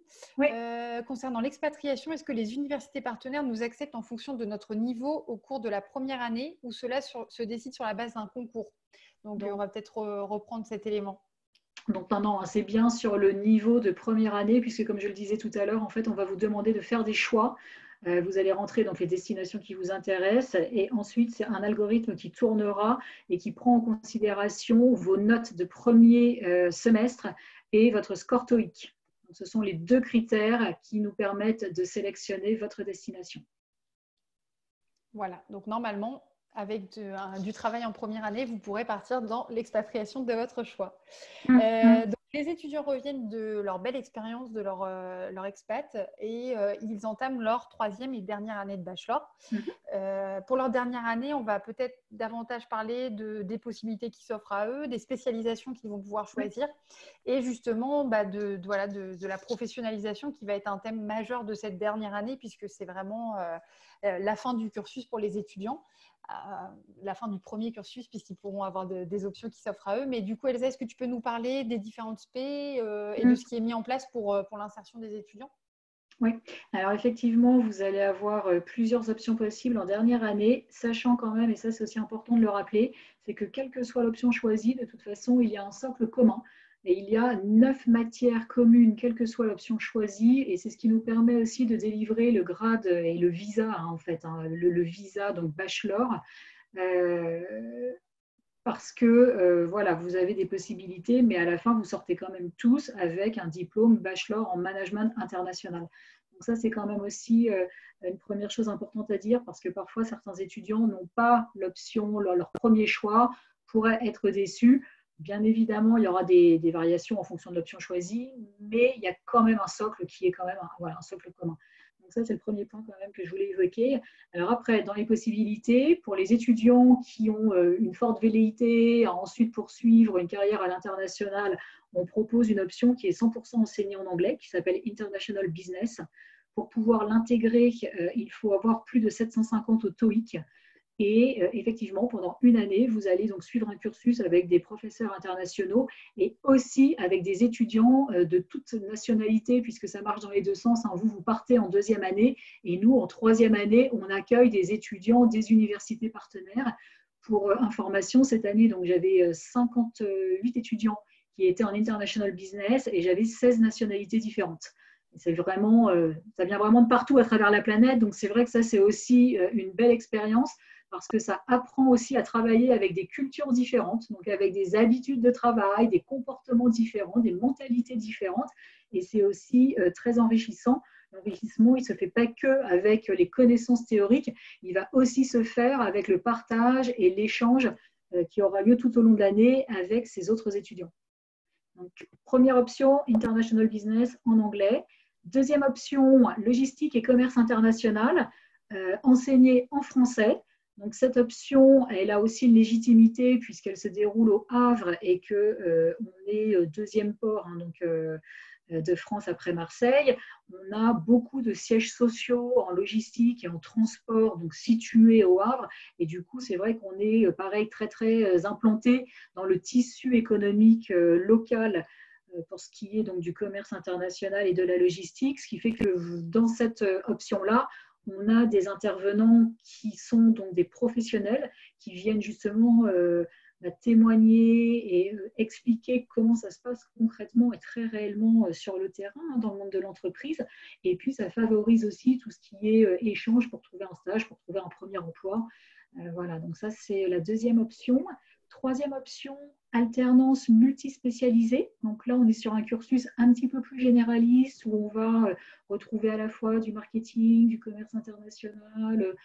concernant l'expatriation. Est-ce que les universités partenaires nous acceptent en fonction de notre niveau au cours de la première année ou cela se décide sur la base d'un concours? Donc, on va peut-être reprendre cet élément. Donc non, c'est bien sur le niveau de première année, puisque comme je le disais tout à l'heure, en fait, on va vous demander de faire des choix. Vous allez rentrer dans les destinations qui vous intéressent et ensuite, c'est un algorithme qui tournera et qui prend en considération vos notes de premier semestre et votre score TOEIC. Donc, ce sont les 2 critères qui nous permettent de sélectionner votre destination. Voilà, donc normalement, avec du travail en première année, vous pourrez partir dans l'expatriation de votre choix. Donc, les étudiants reviennent de leur belle expérience, de leur expat, et ils entament leur 3e et dernière année de bachelor. Pour leur dernière année, on va peut-être davantage parler des possibilités qui s'offrent à eux, des spécialisations qu'ils vont pouvoir choisir, et justement de la professionnalisation qui va être un thème majeur de cette dernière année, puisque c'est vraiment la fin du cursus pour les étudiants. La fin du premier cursus, puisqu'ils pourront avoir des options qui s'offrent à eux. Mais du coup, Elsa, est-ce que tu peux nous parler des différentes spé et de ce qui est mis en place pour l'insertion des étudiants? Oui, alors effectivement, vous allez avoir plusieurs options possibles en dernière année, sachant quand même, et ça c'est aussi important de le rappeler, c'est que quelle que soit l'option choisie, de toute façon, il y a un socle commun. Et il y a 9 matières communes, quelle que soit l'option choisie, et c'est ce qui nous permet aussi de délivrer le grade et le visa, en fait, le visa, donc bachelor, parce que voilà, vous avez des possibilités, mais à la fin, vous sortez quand même tous avec un diplôme bachelor en management international. Donc ça, c'est quand même aussi une première chose importante à dire, parce que parfois, certains étudiants n'ont pas l'option, leur premier choix, pourraient être déçus. Bien évidemment, il y aura des variations en fonction de l'option choisie, mais il y a quand même un socle qui est quand même un socle commun. Donc ça, c'est le premier point quand même que je voulais évoquer. Alors après, dans les possibilités, pour les étudiants qui ont une forte velléité à ensuite poursuivre une carrière à l'international, on propose une option qui est 100% enseignée en anglais, qui s'appelle International Business. Pour pouvoir l'intégrer, il faut avoir plus de 750 au TOEIC. Et effectivement, pendant une année, vous allez donc suivre un cursus avec des professeurs internationaux et aussi avec des étudiants de toute nationalité, puisque ça marche dans les deux sens. Vous partez en 2e année et nous, en 3e année, on accueille des étudiants des universités partenaires. Pour information, cette année, donc j'avais 58 étudiants qui étaient en International Business et j'avais 16 nationalités différentes. C'est vraiment, ça vient vraiment de partout à travers la planète, donc c'est vrai que ça, c'est aussi une belle expérience, parce que ça apprend aussi à travailler avec des cultures différentes, donc avec des habitudes de travail, des comportements différents, des mentalités différentes. Et c'est aussi très enrichissant. L'enrichissement, il ne se fait pas que avec les connaissances théoriques, il va aussi se faire avec le partage et l'échange qui aura lieu tout au long de l'année avec ses autres étudiants. Donc, première option, International Business en anglais. Deuxième option, logistique et commerce international, enseigné en français. Donc, cette option, elle a aussi une légitimité puisqu'elle se déroule au Havre et qu'on est deuxième port de France après Marseille. On a beaucoup de sièges sociaux en logistique et en transport, donc situés au Havre. Et du coup, c'est vrai qu'on est, pareil, très, très implanté dans le tissu économique local pour ce qui est donc du commerce international et de la logistique, ce qui fait que dans cette option-là, on a des intervenants qui sont donc des professionnels qui viennent justement témoigner et expliquer comment ça se passe concrètement et très réellement sur le terrain dans le monde de l'entreprise. Et puis, ça favorise aussi tout ce qui est échange pour trouver un stage, pour trouver un premier emploi. Voilà, donc ça, c'est la deuxième option. Troisième option, alternance multispécialisée. Donc là, on est sur un cursus un petit peu plus généraliste où on va retrouver à la fois du marketing, du commerce international,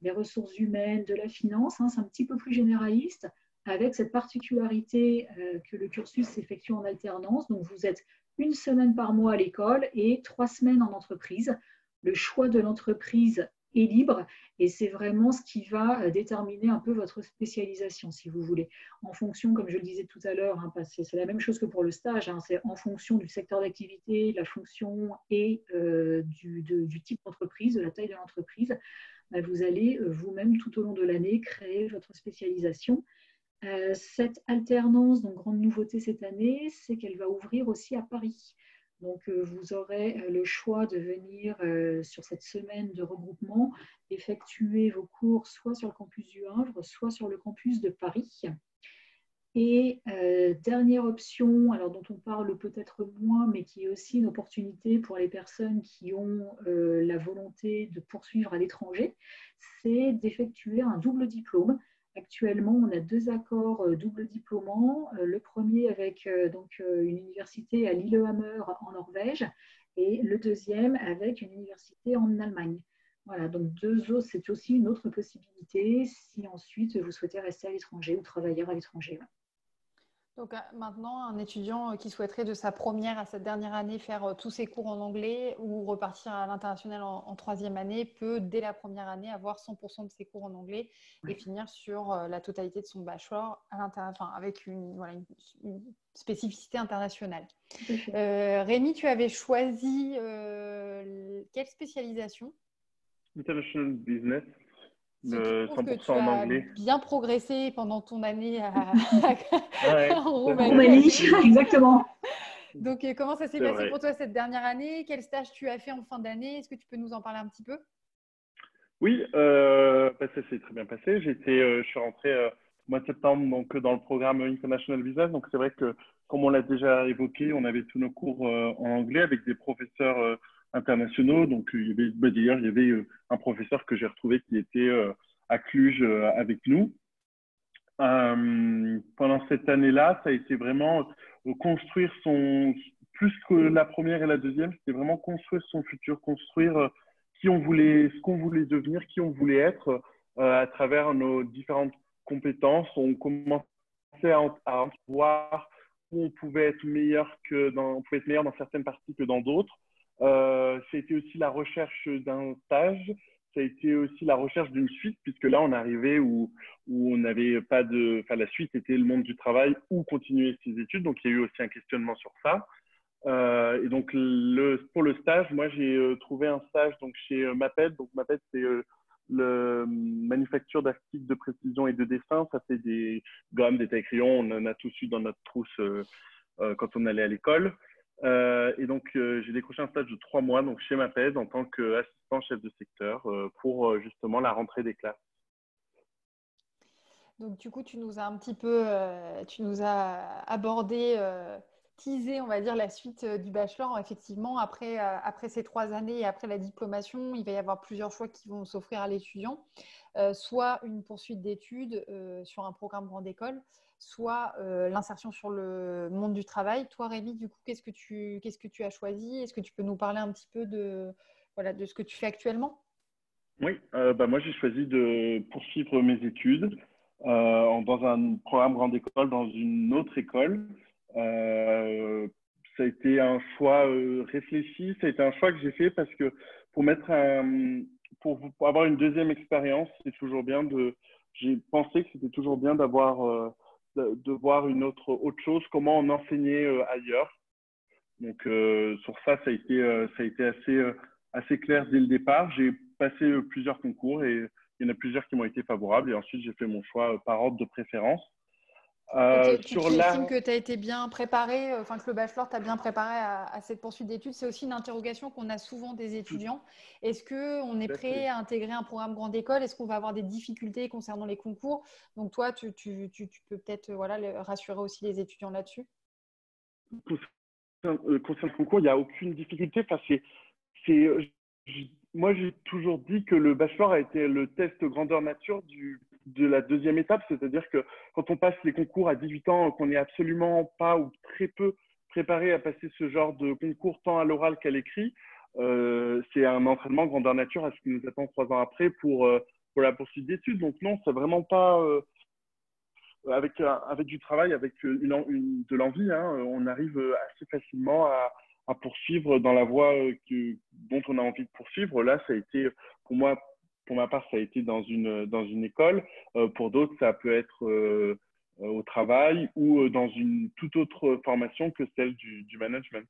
des ressources humaines, de la finance. C'est un petit peu plus généraliste avec cette particularité que le cursus s'effectue en alternance. Donc, vous êtes 1 semaine par mois à l'école et 3 semaines en entreprise. Le choix de l'entreprise est libre et c'est vraiment ce qui va déterminer un peu votre spécialisation, si vous voulez. En fonction, comme je le disais tout à l'heure, c'est la même chose que pour le stage, c'est en fonction du secteur d'activité, de la fonction et du type d'entreprise, de la taille de l'entreprise, vous allez vous-même tout au long de l'année créer votre spécialisation. Cette alternance, donc grande nouveauté cette année, c'est qu'elle va ouvrir aussi à Paris. Donc, vous aurez le choix de venir sur cette semaine de regroupement, effectuer vos cours soit sur le campus du Havre, soit sur le campus de Paris. Et dernière option, alors dont on parle peut-être moins, mais qui est aussi une opportunité pour les personnes qui ont la volonté de poursuivre à l'étranger, c'est d'effectuer un double diplôme. Actuellement, on a 2 accords double diplômants. Le premier avec une université à Lillehammer en Norvège et le deuxième avec une université en Allemagne. Voilà, donc deux autres, c'est aussi une autre possibilité si ensuite vous souhaitez rester à l'étranger ou travailler à l'étranger. Donc maintenant, un étudiant qui souhaiterait de sa première à sa dernière année faire tous ses cours en anglais ou repartir à l'international en troisième année peut, dès la première année, avoir 100% de ses cours en anglais et finir sur la totalité de son bachelor avec une spécificité internationale. Rémi, tu avais choisi quelle spécialisation? International Business, Ce qui prouve que 100% tu en as anglais. bien progressé pendant ton année Ouais, en tout à fait. En Roumanie. Roumanie, exactement. Donc, comment ça s'est C'est passé vrai. pour toi cette dernière année? Quel stage tu as fait en fin d'année? Est-ce que tu peux nous en parler un petit peu? Oui, ça s'est très bien passé. Je suis rentré au mois de septembre donc, dans le programme International Business. Donc, c'est vrai que, comme on l'a déjà évoqué, on avait tous nos cours en anglais avec des professeurs internationaux. Donc, d'ailleurs, il y avait un professeur que j'ai retrouvé qui était à Cluj avec nous. Pendant cette année-là, ça a été vraiment construire plus que la première et la deuxième, c'était vraiment construire son futur, construire ce qu'on voulait devenir, qui on voulait être à travers nos différentes compétences. On commençait à voir où on pouvait être on pouvait être meilleur dans certaines parties que dans d'autres. C'était aussi la recherche d'un stage. Ça a été aussi la recherche d'une suite, puisque là, on arrivait où on n'avait pas de… Enfin, la suite était le monde du travail ou continuer ses études. Donc, il y a eu aussi un questionnement sur ça. Et donc, pour le stage, moi, j'ai trouvé un stage donc, chez MAPED. Donc, MAPED, c'est le manufacture d'articles de précision et de dessin. Ça fait des gommes, des tailles-crayons. On en a tous eu dans notre trousse quand on allait à l'école. Et donc, j'ai décroché un stage de 3 mois donc, chez MAPED en tant qu'assistant chef de secteur pour justement la rentrée des classes. Donc, du coup, tu nous as un petit peu, tu nous as abordé, teasé, on va dire, la suite du bachelor. Effectivement, après ces 3 années et après la diplomation, il va y avoir plusieurs choix qui vont s'offrir à l'étudiant. Soit une poursuite d'études sur un programme grande école, soit l'insertion sur le monde du travail. Toi, Rémi, du coup, qu'est-ce que tu as choisi? Est-ce que tu peux nous parler un petit peu de ce que tu fais actuellement? Oui, moi j'ai choisi de poursuivre mes études dans un programme grande école, dans une autre école. Euh, Ça a été un choix réfléchi, ça a été un choix que j'ai fait parce que pour mettre pour avoir une deuxième expérience, c'est toujours bien j'ai pensé que c'était toujours bien de voir autre chose, comment on enseignait ailleurs. Donc sur ça, ça a été assez clair dès le départ. J'ai passé plusieurs concours et il y en a plusieurs qui m'ont été favorables. Et ensuite, j'ai fait mon choix par ordre de préférence. Tu estimes que tu as été bien préparé, enfin que le bachelor t'a bien préparé à cette poursuite d'études? C'est aussi une interrogation qu'on a souvent des étudiants. Est-ce qu'on est prêt à intégrer un programme grande école? Est-ce qu'on va avoir des difficultés concernant les concours? Donc toi, tu peux peut-être rassurer aussi les étudiants là-dessus. Concernant le concours, il n'y a aucune difficulté. Enfin, moi, j'ai toujours dit que le bachelor a été le test grandeur nature de la deuxième étape. C'est-à-dire que quand on passe les concours à 18 ans, qu'on n'est absolument pas ou très peu préparé à passer ce genre de concours tant à l'oral qu'à l'écrit, c'est un entraînement grandeur nature à ce qui nous attend 3 ans après pour la poursuite d'études. Donc non, c'est vraiment pas… avec du travail, avec de l'envie, hein, on arrive assez facilement à poursuivre dans la voie dont on a envie de poursuivre. Là, ça a été, pour ma part, ça a été dans une école. Pour d'autres, ça peut être au travail ou dans une toute autre formation que celle du management.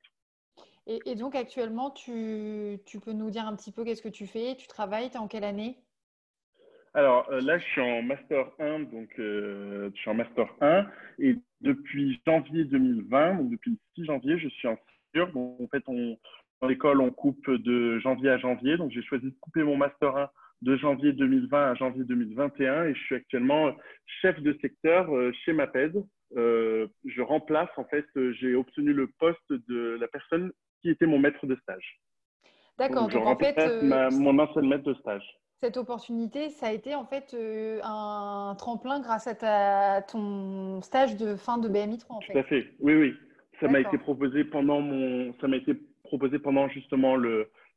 Et donc actuellement, tu peux nous dire un petit peu qu'est-ce que tu fais? Tu travailles? Tu es en quelle année? Alors là, je suis en Master 1, donc je suis en Master 1 et depuis janvier 2020, donc depuis le 6 janvier, je suis en césure. Donc en fait, dans l'école, on coupe de janvier à janvier. Donc j'ai choisi de couper mon Master 1 de janvier 2020 à janvier 2021 et je suis actuellement chef de secteur chez MAPED. Je remplace, en fait, j'ai obtenu le poste de la personne qui était mon maître de stage. D'accord, Donc je donc en fait, remplace mon ancien maître de stage. cette opportunité, ça a été en fait un tremplin grâce à ton stage de fin de BMI 3 en Tout fait. à fait. Oui, oui. Ça m'a été D'accord. proposé pendant justement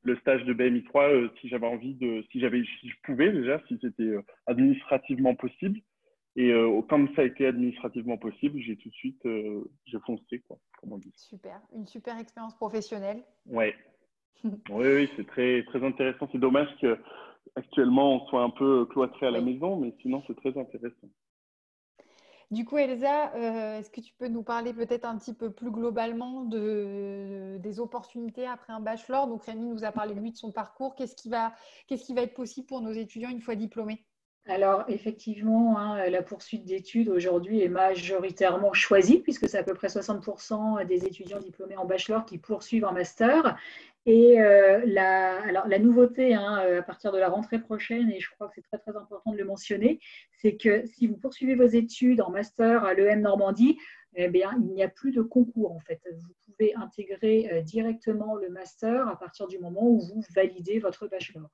le stage de BMI3 si j'avais si je pouvais déjà, si c'était administrativement possible. Et comme ça a été administrativement possible, j'ai tout de suite j'ai foncé, quoi, comme on dit. Super, une super expérience professionnelle. Ouais. Oui, c'est très, très intéressant. C'est dommage qu'actuellement, on soit un peu cloîtré à la maison, mais sinon, c'est très intéressant. Du coup, Elsa, est-ce que tu peux nous parler peut-être un petit peu plus globalement des opportunités après un bachelor? Donc, Rémi nous a parlé, lui, de son parcours. Qu'est-ce qui va être possible pour nos étudiants une fois diplômés? Alors, effectivement, hein, la poursuite d'études aujourd'hui est majoritairement choisie, puisque c'est à peu près 60% des étudiants diplômés en bachelor qui poursuivent un master. Et la nouveauté, hein, à partir de la rentrée prochaine, et je crois que c'est très, très important de le mentionner, c'est que si vous poursuivez vos études en master à l'EM Normandie, eh bien, il n'y a plus de concours, en fait. Vous pouvez intégrer directement le master à partir du moment où vous validez votre bachelor.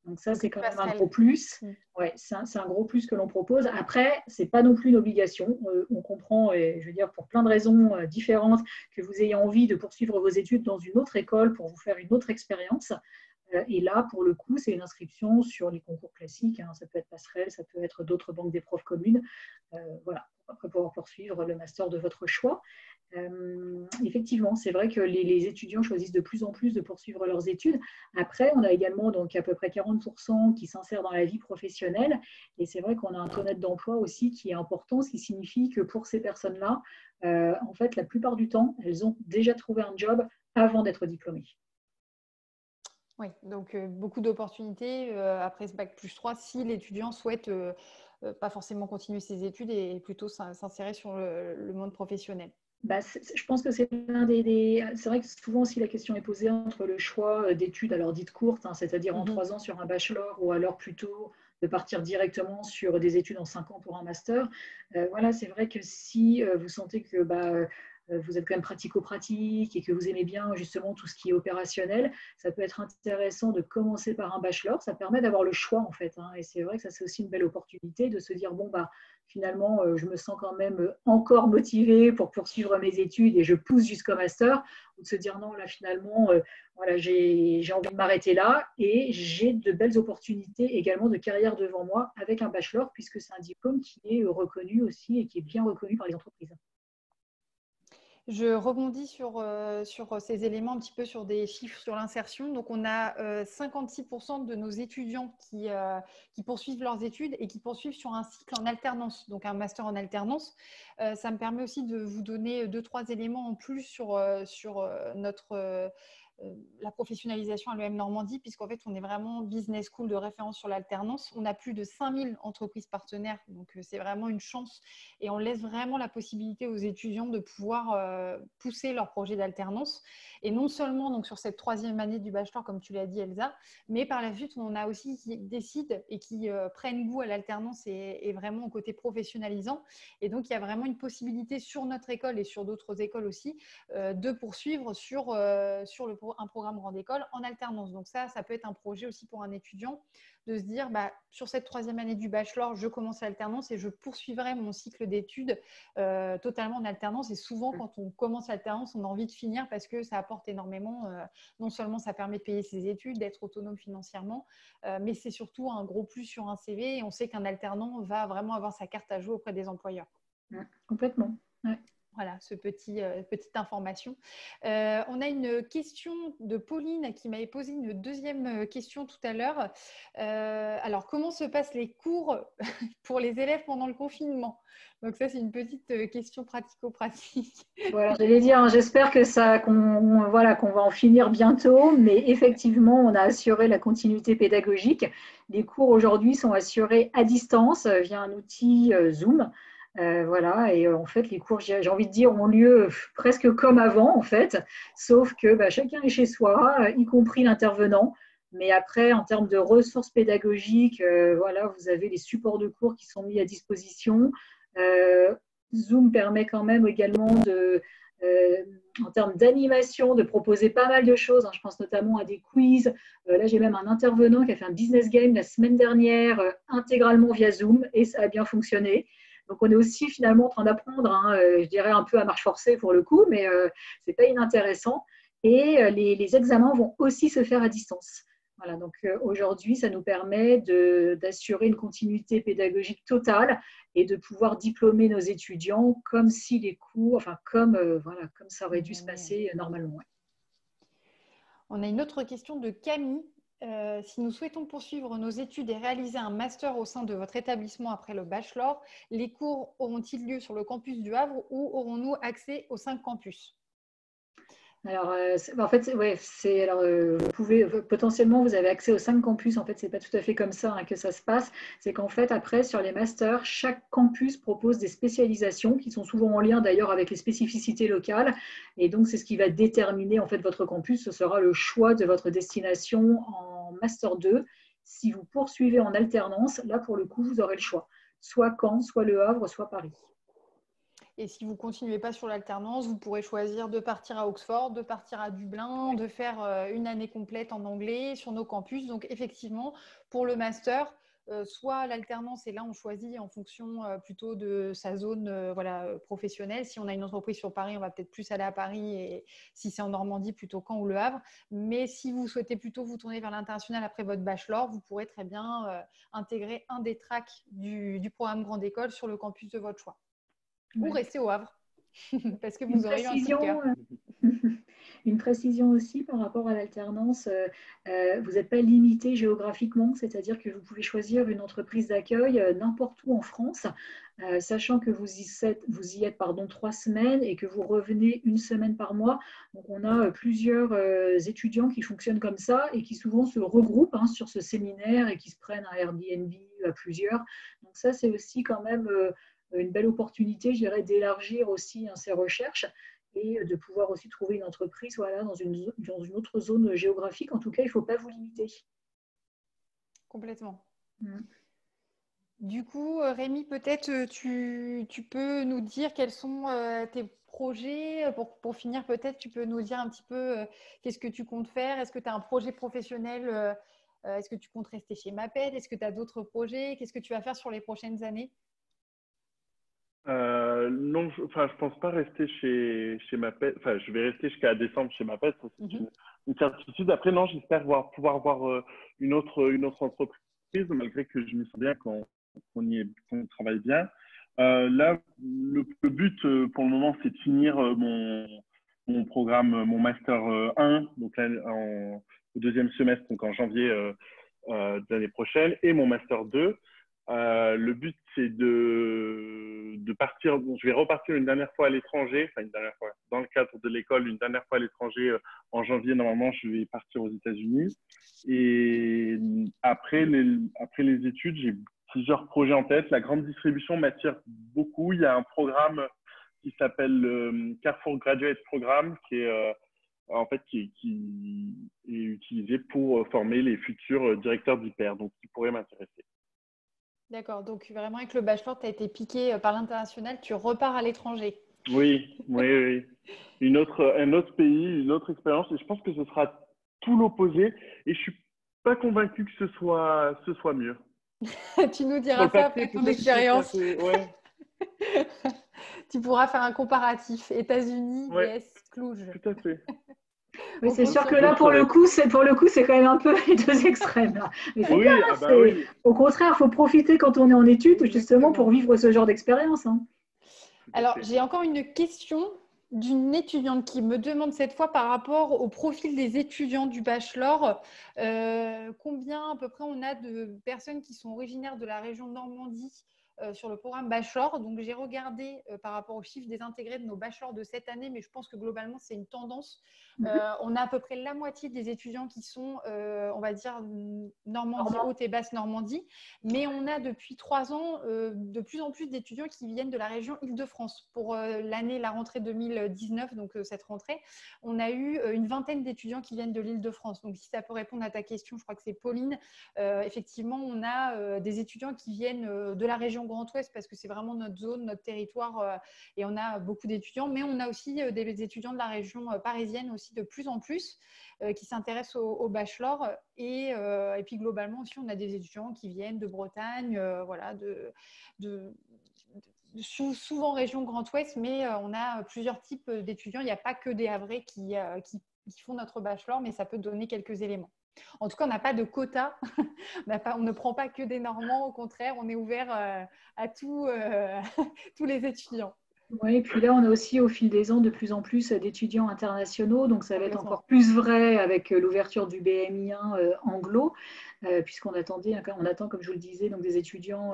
Donc ça, c'est quand même un gros plus. Ouais, c'est un gros plus que l'on propose. Après, ce n'est pas non plus une obligation. On comprend, et je veux dire, pour plein de raisons différentes, que vous ayez envie de poursuivre vos études dans une autre école pour vous faire une autre expérience. Et là, pour le coup, c'est une inscription sur les concours classiques. Hein. Ça peut être Passerelle, ça peut être d'autres banques des profs communes. Voilà, après pouvoir poursuivre le master de votre choix. Effectivement, c'est vrai que les étudiants choisissent de plus en plus de poursuivre leurs études. Après, on a également donc à peu près 40% qui s'insèrent dans la vie professionnelle. Et c'est vrai qu'on a un taux net d'emploi aussi qui est important, ce qui signifie que pour ces personnes-là, en fait, la plupart du temps, elles ont déjà trouvé un job avant d'être diplômées. Oui, donc beaucoup d'opportunités après ce bac+3 si l'étudiant souhaite pas forcément continuer ses études et plutôt s'insérer sur le monde professionnel. Je pense que c'est c'est vrai que souvent aussi la question est posée entre le choix d'études, alors dites courtes, hein, c'est-à-dire en 3 ans sur un bachelor, ou alors plutôt de partir directement sur des études en 5 ans pour un master. Voilà, c'est vrai que si vous sentez que vous êtes quand même pratico-pratique et que vous aimez bien justement tout ce qui est opérationnel, ça peut être intéressant de commencer par un bachelor. Ça permet d'avoir le choix en fait. Hein, et c'est vrai que ça, c'est aussi une belle opportunité de se dire, bon, finalement, je me sens quand même encore motivée pour poursuivre mes études et je pousse jusqu'au master, ou de se dire non, là finalement, voilà, j'ai envie de m'arrêter là et j'ai de belles opportunités également de carrière devant moi avec un bachelor, puisque c'est un diplôme qui est reconnu aussi et qui est bien reconnu par les entreprises. Je rebondis sur ces éléments, un petit peu sur des chiffres sur l'insertion. Donc, on a 56% de nos étudiants qui poursuivent leurs études et qui poursuivent sur un cycle en alternance, donc un master en alternance. Ça me permet aussi de vous donner 2-3 éléments en plus sur la professionnalisation à l'EM Normandie, puisqu'en fait, on est vraiment business school de référence sur l'alternance. On a plus de 5000 entreprises partenaires, donc c'est vraiment une chance. Et on laisse vraiment la possibilité aux étudiants de pouvoir pousser leur projet d'alternance. Et non seulement donc, sur cette 3e année du bachelor, comme tu l'as dit, Elsa, mais par la suite, on a aussi qui décident et qui prennent goût à l'alternance et vraiment au côté professionnalisant. Et donc, il y a vraiment une possibilité sur notre école et sur d'autres écoles aussi de poursuivre sur un programme grande école en alternance. Donc ça peut être un projet aussi pour un étudiant de se dire, sur cette 3e année du bachelor, je commence l'alternance et je poursuivrai mon cycle d'études totalement en alternance. Et souvent, quand on commence l'alternance, on a envie de finir parce que ça apporte énormément. Non seulement ça permet de payer ses études, d'être autonome financièrement, mais c'est surtout un gros plus sur un CV. Et on sait qu'un alternant va vraiment avoir sa carte à jouer auprès des employeurs. Complètement. Ouais. Voilà, petite information. On a une question de Pauline qui m'avait posé une 2e question tout à l'heure. Alors, comment se passent les cours pour les élèves pendant le confinement? Donc ça, c'est une petite question pratico-pratique. Voilà, j'allais dire, hein, j'espère qu'on va en finir bientôt, mais effectivement, on a assuré la continuité pédagogique. Les cours aujourd'hui sont assurés à distance via un outil Zoom. Voilà, et en fait, les cours, j'ai envie de dire, ont lieu presque comme avant, en fait, sauf que chacun est chez soi, y compris l'intervenant. Mais après, en termes de ressources pédagogiques, voilà, vous avez les supports de cours qui sont mis à disposition. Zoom permet quand même également en termes d'animation, de proposer pas mal de choses. Hein. Je pense notamment à des quiz. Là, j'ai même un intervenant qui a fait un business game la semaine dernière, intégralement via Zoom, et ça a bien fonctionné. Donc, on est aussi finalement en train d'apprendre, hein, je dirais un peu à marche forcée pour le coup, mais ce n'est pas inintéressant. Et les examens vont aussi se faire à distance. Voilà, donc aujourd'hui, ça nous permet d'assurer une continuité pédagogique totale et de pouvoir diplômer nos étudiants comme si les cours, enfin voilà, comme ça aurait dû se passer normalement. On a une autre question de Camille. Si nous souhaitons poursuivre nos études et réaliser un master au sein de votre établissement après le bachelor, les cours auront-ils lieu sur le campus du Havre ou aurons-nous accès aux 5 campus? Alors, en fait, ouais, vous pouvez potentiellement, vous avez accès aux 5 campus. En fait, c'est pas tout à fait comme ça que ça se passe. C'est qu'en fait, après, sur les masters, chaque campus propose des spécialisations qui sont souvent en lien d'ailleurs avec les spécificités locales. Et donc, c'est ce qui va déterminer en fait votre campus. Ce sera le choix de votre destination en master 2. Si vous poursuivez en alternance, là, pour le coup, vous aurez le choix. Soit Caen, soit Le Havre, soit Paris. Et si vous ne continuez pas sur l'alternance, vous pourrez choisir de partir à Oxford, de partir à Dublin, de faire une année complète en anglais sur nos campus. Donc, effectivement, pour le master, soit l'alternance, et là, on choisit en fonction plutôt de sa zone professionnelle. Si on a une entreprise sur Paris, on va peut-être plus aller à Paris, et si c'est en Normandie, plutôt Caen ou Le Havre. Mais si vous souhaitez plutôt vous tourner vers l'international après votre bachelor, vous pourrez très bien intégrer un des tracks du programme Grande École sur le campus de votre choix. Ou rester au Havre, parce que vous aurez eu un coup de cœur. Une précision aussi par rapport à l'alternance, vous n'êtes pas limité géographiquement, c'est-à-dire que vous pouvez choisir une entreprise d'accueil n'importe où en France, sachant que vous y êtes 3 semaines et que vous revenez une semaine par mois. Donc on a plusieurs étudiants qui fonctionnent comme ça et qui souvent se regroupent sur ce séminaire et qui se prennent un Airbnb à plusieurs. Donc ça, c'est aussi quand même une belle opportunité, je dirais, d'élargir aussi ses recherches et de pouvoir aussi trouver une entreprise dans une autre zone géographique. En tout cas, il ne faut pas vous limiter. Complètement. Du coup, Rémi, peut-être tu peux nous dire quels sont tes projets. Pour finir, peut-être tu peux nous dire un petit peu qu'est-ce que tu comptes faire. Est-ce que tu as un projet professionnel? Est-ce que tu comptes rester chez Maped? Est-ce que tu as d'autres projets? Qu'est-ce que tu vas faire sur les prochaines années? Non, je pense pas rester chez Maped. Enfin, je vais rester jusqu'à décembre chez Maped, ça, c'est une certitude. Après, non, j'espère pouvoir voir une autre entreprise, malgré que je me sens bien qu'on travaille bien. Là, le but pour le moment, c'est de finir mon programme, mon master 1, donc là, au deuxième semestre, donc en janvier de l'année prochaine, et mon master 2. Le but, c'est de partir. Bon, je vais repartir une dernière fois à l'étranger, enfin une dernière fois dans le cadre de l'école, une dernière fois à l'étranger en janvier. Normalement, je vais partir aux États-Unis. Et après les études, j'ai plusieurs projets en tête. La grande distribution m'attire beaucoup. Il y a un programme qui s'appelle le Carrefour Graduate Programme, qui est qui est utilisé pour former les futurs directeurs d'hyper, donc qui pourrait m'intéresser. D'accord, donc vraiment avec le bachelor, tu as été piqué par l'international, tu repars à l'étranger. Oui. Un autre pays, une autre expérience, et je pense que ce sera tout l'opposé, et je suis pas convaincu que ce soit mieux. Tu nous diras ça après ton expérience. Ouais. Tu pourras faire un comparatif États-Unis vs Cluj. Tout à fait. Oui, c'est sûr que là, pour le coup, c'est quand même un peu les deux extrêmes. Là. Mais c'est bien, oui. Au contraire, il faut profiter quand on est en études, justement, pour vivre ce genre d'expérience. Alors, j'ai encore une question d'une étudiante qui me demande cette fois par rapport au profil des étudiants du bachelor. Combien à peu près on a de personnes qui sont originaires de la région de Normandie sur le programme bachelor. Donc, j'ai regardé par rapport aux chiffres des intégrés de nos bachelors de cette année, mais je pense que globalement, c'est une tendance. On a à peu près la moitié des étudiants qui sont, on va dire, Normandie haute et basse Normandie, mais on a depuis 3 ans de plus en plus d'étudiants qui viennent de la région Île-de-France. Pour la rentrée 2019, donc cette rentrée, on a eu une vingtaine d'étudiants qui viennent de l'Île-de-France. Donc, si ça peut répondre à ta question, je crois que c'est Pauline. Effectivement, on a des étudiants qui viennent de la région Grand Ouest parce que c'est vraiment notre zone, notre territoire, et on a beaucoup d'étudiants, mais on a aussi des étudiants de la région parisienne aussi de plus en plus qui s'intéressent au bachelor, et puis globalement aussi on a des étudiants qui viennent de Bretagne, souvent région Grand Ouest, mais on a plusieurs types d'étudiants. Il n'y a pas que des Havrais qui font notre bachelor, mais ça peut donner quelques éléments. En tout cas, on n'a pas de quota, on ne prend pas que des Normands, au contraire, on est ouvert à tous les étudiants. Oui, et puis là, on a aussi au fil des ans de plus en plus d'étudiants internationaux, donc ça va être encore plus vrai avec l'ouverture du BMI1 anglo, puisqu'on attend, comme je vous le disais, donc des étudiants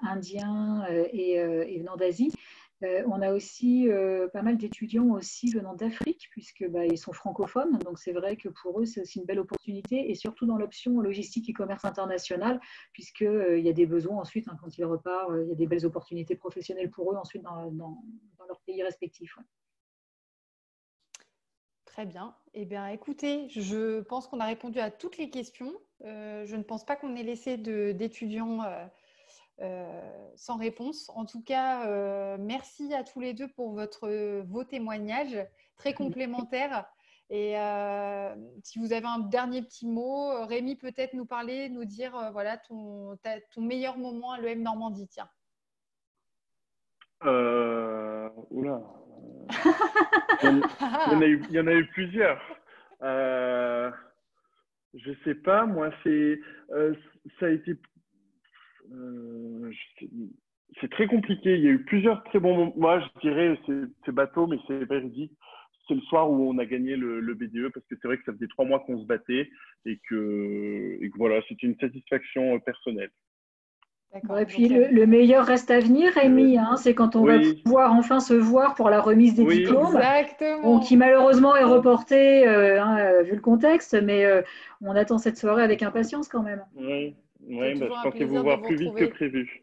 indiens et venant d'Asie. On a aussi pas mal d'étudiants aussi venant d'Afrique, puisque ils sont francophones. Donc c'est vrai que pour eux, c'est aussi une belle opportunité, et surtout dans l'option logistique et commerce international, puisqu'il y a des besoins ensuite, quand ils repartent, il y a des belles opportunités professionnelles pour eux ensuite dans leur pays respectif. Ouais. Très bien. Eh bien, écoutez, je pense qu'on a répondu à toutes les questions. Je ne pense pas qu'on ait laissé d'étudiants sans réponse. En tout cas, merci à tous les deux pour vos témoignages très complémentaires. Et si vous avez un dernier petit mot, Rémi, peut-être nous dire voilà, ton meilleur moment à l'EM Normandie. Tiens. Oula. Il y en a eu plusieurs. Je sais pas, moi, ça a été. C'est très compliqué. Il y a eu plusieurs très bons moments. Moi, je dirais, c'est bateau, mais c'est véridique. C'est le soir où on a gagné le BDE, parce que c'est vrai que ça faisait 3 mois qu'on se battait et que voilà, c'était une satisfaction personnelle. Et puis le meilleur reste à venir, Rémi, c'est quand on va pouvoir enfin se voir pour la remise des diplômes. Exactement. Qui malheureusement est reporté vu le contexte, mais on attend cette soirée avec impatience quand même. Oui, je pensais vous voir plus vite que prévu.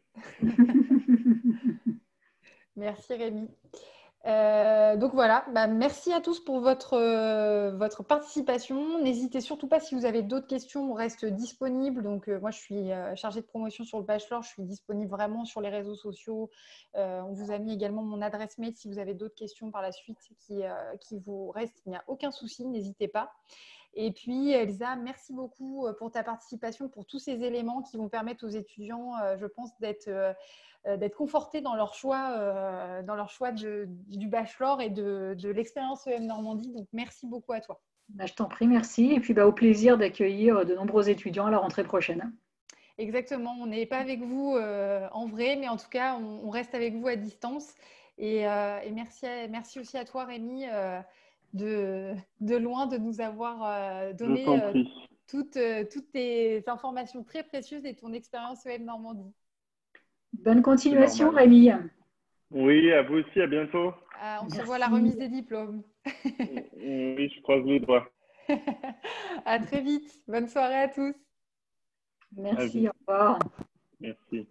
Merci Rémi. Donc voilà, merci à tous pour votre participation. N'hésitez surtout pas, si vous avez d'autres questions, on reste disponible. Donc moi, je suis chargée de promotion sur le bachelor, je suis disponible vraiment sur les réseaux sociaux. On vous a mis également mon adresse mail si vous avez d'autres questions par la suite qui vous restent. Il n'y a aucun souci, n'hésitez pas. Et puis Elsa, merci beaucoup pour ta participation, pour tous ces éléments qui vont permettre aux étudiants, je pense, d'être confortés dans leur choix du bachelor et de l'expérience EM Normandie. Donc, merci beaucoup à toi. Je t'en prie, merci. Et puis, au plaisir d'accueillir de nombreux étudiants à la rentrée prochaine. Exactement. On n'est pas avec vous en vrai, mais en tout cas, on reste avec vous à distance. Et merci aussi à toi, Rémi, de loin, de nous avoir donné toutes tes informations très précieuses et ton expérience EM Normandie. Bonne continuation, Rémi. Oui, à vous aussi, à bientôt. On se voit à la remise des diplômes. Oui, je croise les doigts. À très vite. Bonne soirée à tous. Merci, au revoir. Merci.